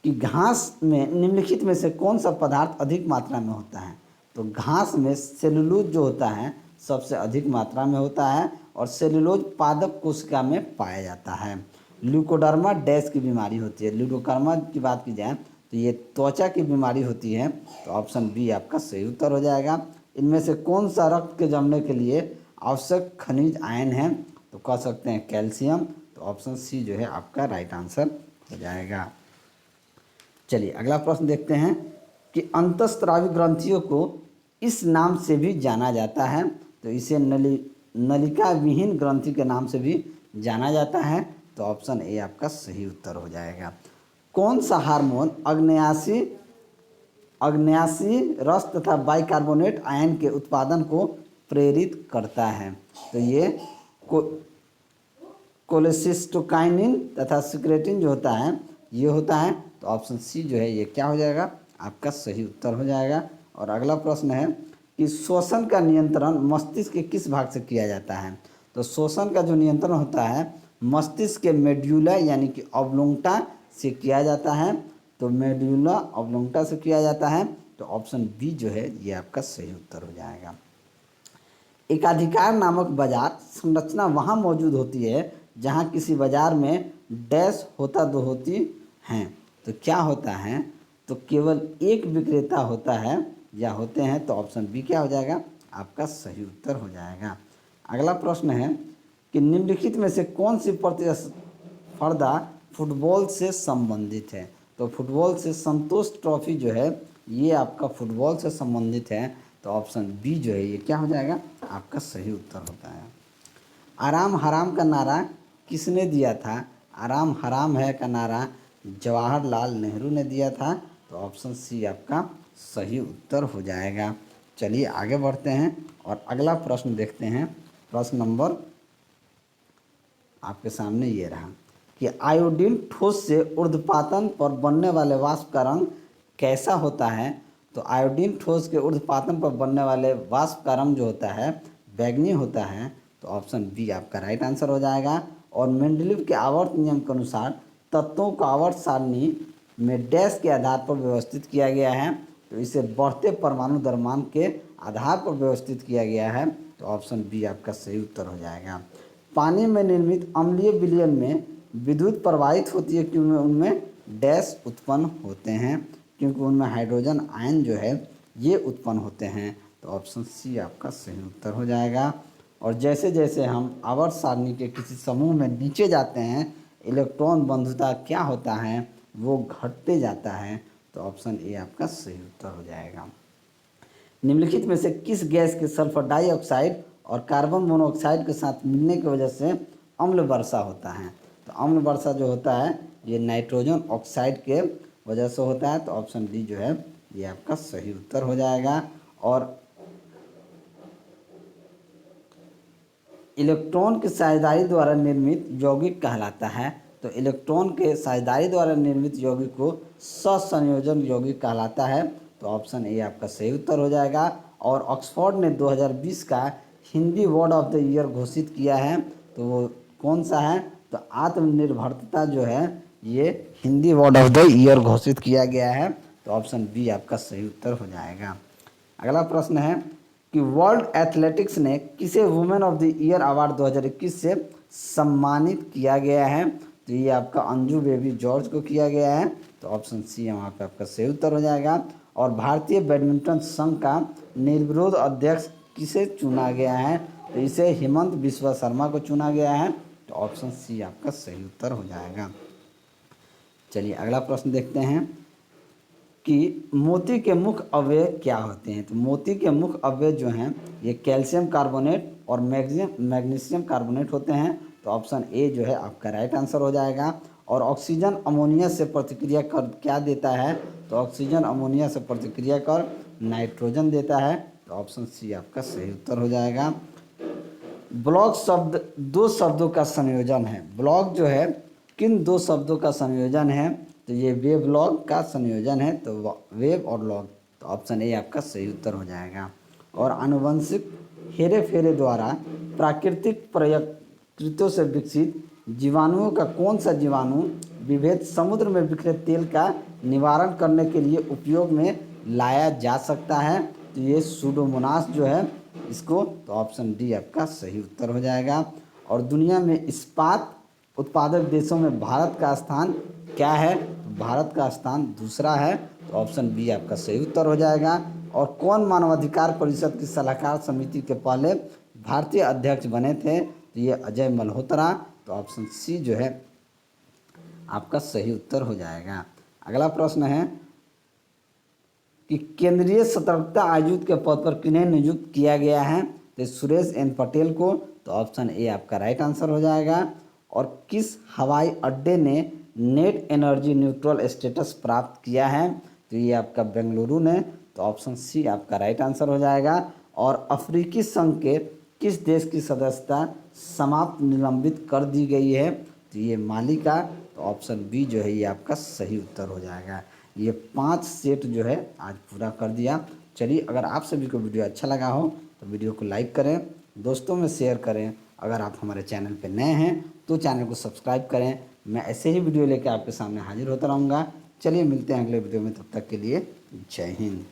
कि घास में निम्नलिखित में से कौन सा पदार्थ अधिक मात्रा में होता है? तो घास में सेलुलोज जो होता है सबसे अधिक मात्रा में होता है, और सेलुलोज पादप कोशिका में पाया जाता है। ल्यूकोडर्मा डैश की बीमारी होती है। ल्यूकोडर्मा की बात की जाए तो ये त्वचा की बीमारी होती है। तो ऑप्शन बी आपका सही उत्तर हो जाएगा। इनमें से कौन सा रक्त के जमने के लिए आवश्यक खनिज आयन है? तो कह सकते हैं कैल्शियम। तो ऑप्शन सी जो है आपका राइट आंसर हो जाएगा। चलिए अगला प्रश्न देखते हैं कि अंतःस्रावी ग्रंथियों को इस नाम से भी जाना जाता है। तो इसे नलिका विहीन ग्रंथि के नाम से भी जाना जाता है। तो ऑप्शन ए आपका सही उत्तर हो जाएगा। कौन सा हार्मोन अग्न्याशी रस तथा बाइकार्बोनेट आयन के उत्पादन को प्रेरित करता है? तो ये कोलेसिस्टोकाइनिन तथा सिक्रेटिन जो होता है ये होता है। तो ऑप्शन सी जो है ये क्या हो जाएगा? आपका सही उत्तर हो जाएगा। और अगला प्रश्न है कि श्वसन का नियंत्रण मस्तिष्क के किस भाग से किया जाता है? तो श्वसन का जो नियंत्रण होता है मस्तिष्क के मेड्यूला यानी कि ऑब्लोंगटा से किया जाता है। तो मेड्यूला ऑब्लोंगटा से किया जाता है। तो ऑप्शन बी जो है ये आपका सही उत्तर हो जाएगा। एकाधिकार नामक बाजार संरचना वहाँ मौजूद होती है जहाँ किसी बाजार में डैश होता दो होती हैं। तो क्या होता है, तो केवल एक विक्रेता होता है या होते हैं, तो ऑप्शन बी क्या हो जाएगा, आपका सही उत्तर हो जाएगा। अगला प्रश्न है कि निम्नलिखित में से कौन सी प्रतिस्पर्धा फुटबॉल से संबंधित है। तो फुटबॉल से संतोष ट्रॉफी जो है ये आपका फुटबॉल से संबंधित है, तो ऑप्शन बी जो है ये क्या हो जाएगा, आपका सही उत्तर होता है। आराम हराम का नारा किसने दिया था। आराम हराम है का नारा जवाहरलाल नेहरू ने दिया था, तो ऑप्शन सी आपका सही उत्तर हो जाएगा। चलिए आगे बढ़ते हैं और अगला प्रश्न देखते हैं। प्रश्न नंबर आपके सामने ये रहा कि आयोडीन ठोस से ऊर्ध्वपातन पर बनने वाले वाष्प का रंग कैसा होता है। तो आयोडीन ठोस के ऊर्ध्वपातन पर बनने वाले वाष्प का रंग जो होता है बैंगनी होता है, तो ऑप्शन बी आपका राइट आंसर हो जाएगा। और मेंडलीव के आवर्त नियम के अनुसार तत्वों को आवर्त सारणी में डैश के आधार पर व्यवस्थित किया गया है, तो इसे बढ़ते परमाणु द्रव्यमान के आधार पर व्यवस्थित किया गया है, तो ऑप्शन बी आपका सही उत्तर हो जाएगा। पानी में निर्मित अम्लीय विलयन में विद्युत प्रवाहित होती है क्योंकि उनमें डैश उत्पन्न होते हैं, क्योंकि उनमें हाइड्रोजन आयन जो है ये उत्पन्न होते हैं, तो ऑप्शन सी आपका सही उत्तर हो जाएगा। और जैसे जैसे हम आवर्त सारणी के किसी समूह में नीचे जाते हैं इलेक्ट्रॉन बंधुता क्या होता है वो घटते जाता है, तो ऑप्शन ए आपका सही उत्तर हो जाएगा। निम्नलिखित में से किस गैस के सल्फर डाइऑक्साइड और कार्बन मोनोऑक्साइड के साथ मिलने की वजह से अम्ल वर्षा होता है। तो अम्ल वर्षा जो होता है ये नाइट्रोजन ऑक्साइड के वजह से होता है, तो ऑप्शन डी जो है ये आपका सही उत्तर हो जाएगा। और इलेक्ट्रॉन की साझेदारी द्वारा निर्मित यौगिक कहलाता है। तो इलेक्ट्रॉन के साझेदारी द्वारा निर्मित यौगिक को सहसंयोजन यौगिक कहलाता है, तो ऑप्शन ए आपका सही उत्तर हो जाएगा। और ऑक्सफोर्ड ने 2020 का Hindi word of the year घोषित किया है, तो वो कौन सा है, तो आत्मनिर्भरता जो है ये Hindi word of the year घोषित किया गया है, तो ऑप्शन बी आपका सही उत्तर हो जाएगा। अगला प्रश्न है कि वर्ल्ड एथलेटिक्स ने किसे women of the year award 2021 से सम्मानित किया गया है। तो ये आपका अंजू बेबी जॉर्ज को किया गया है, तो ऑप्शन सी यहाँ पे आपका सही उत्तर हो जाएगा। और भारतीय बैडमिंटन संघ का निर्विरोध अध्यक्ष किसे चुना गया है, तो इसे हेमंत बिस्वा शर्मा को चुना गया है, तो ऑप्शन सी आपका सही उत्तर हो जाएगा। चलिए अगला प्रश्न देखते हैं कि मोती के मुख्य अवयव क्या होते हैं। तो मोती के मुख्य अवयव जो हैं ये कैल्शियम कार्बोनेट और मैग्नीशियम कार्बोनेट होते हैं, तो ऑप्शन ए जो है आपका राइट आंसर हो जाएगा। और ऑक्सीजन अमोनिया से प्रतिक्रिया कर क्या देता है, तो ऑक्सीजन अमोनिया से प्रतिक्रिया कर नाइट्रोजन देता है, तो ऑप्शन सी आपका सही उत्तर हो जाएगा। ब्लॉक शब्द दो शब्दों का संयोजन है। ब्लॉक जो है किन दो शब्दों का संयोजन है, तो ये वेब लॉग का संयोजन है, तो वेब और लॉग, तो ऑप्शन ए आपका सही उत्तर हो जाएगा। और आनुवंशिक हेरे फेरे द्वारा प्राकृतिक प्रकृतियों से विकसित जीवाणुओं का कौन सा जीवाणु विभेद समुद्र में बिखरे तेल का निवारण करने के लिए उपयोग में लाया जा सकता है, तो ये सूडोमोनास जो है इसको, तो ऑप्शन डी आपका सही उत्तर हो जाएगा। और दुनिया में इस्पात उत्पादक देशों में भारत का स्थान क्या है, तो भारत का स्थान दूसरा है, तो ऑप्शन बी आपका सही उत्तर हो जाएगा। और कौन मानवाधिकार परिषद की सलाहकार समिति के पहले भारतीय अध्यक्ष बने थे, तो ये अजय मल्होत्रा, तो ऑप्शन सी जो है आपका सही उत्तर हो जाएगा। अगला प्रश्न है कि केंद्रीय सतर्कता आयुक्त के पद पर किन्हें नियुक्त किया गया है, तो सुरेश एन पटेल को, तो ऑप्शन ए आपका राइट आंसर हो जाएगा। और किस हवाई अड्डे ने नेट एनर्जी न्यूट्रल स्टेटस प्राप्त किया है, तो ये आपका बेंगलुरु ने, तो ऑप्शन सी आपका राइट आंसर हो जाएगा। और अफ्रीकी संघ के किस देश की सदस्यता समाप्त निलंबित कर दी गई है, तो ये माली का, तो ऑप्शन बी जो है ये आपका सही उत्तर हो जाएगा। ये 5 सेट जो है आज पूरा कर दिया। चलिए अगर आप सभी को वीडियो अच्छा लगा हो तो वीडियो को लाइक करें, दोस्तों में शेयर करें। अगर आप हमारे चैनल पर नए हैं तो चैनल को सब्सक्राइब करें। मैं ऐसे ही वीडियो लेकर आपके सामने हाजिर होता रहूँगा। चलिए मिलते हैं अगले वीडियो में, तब तक के लिए जय हिंद।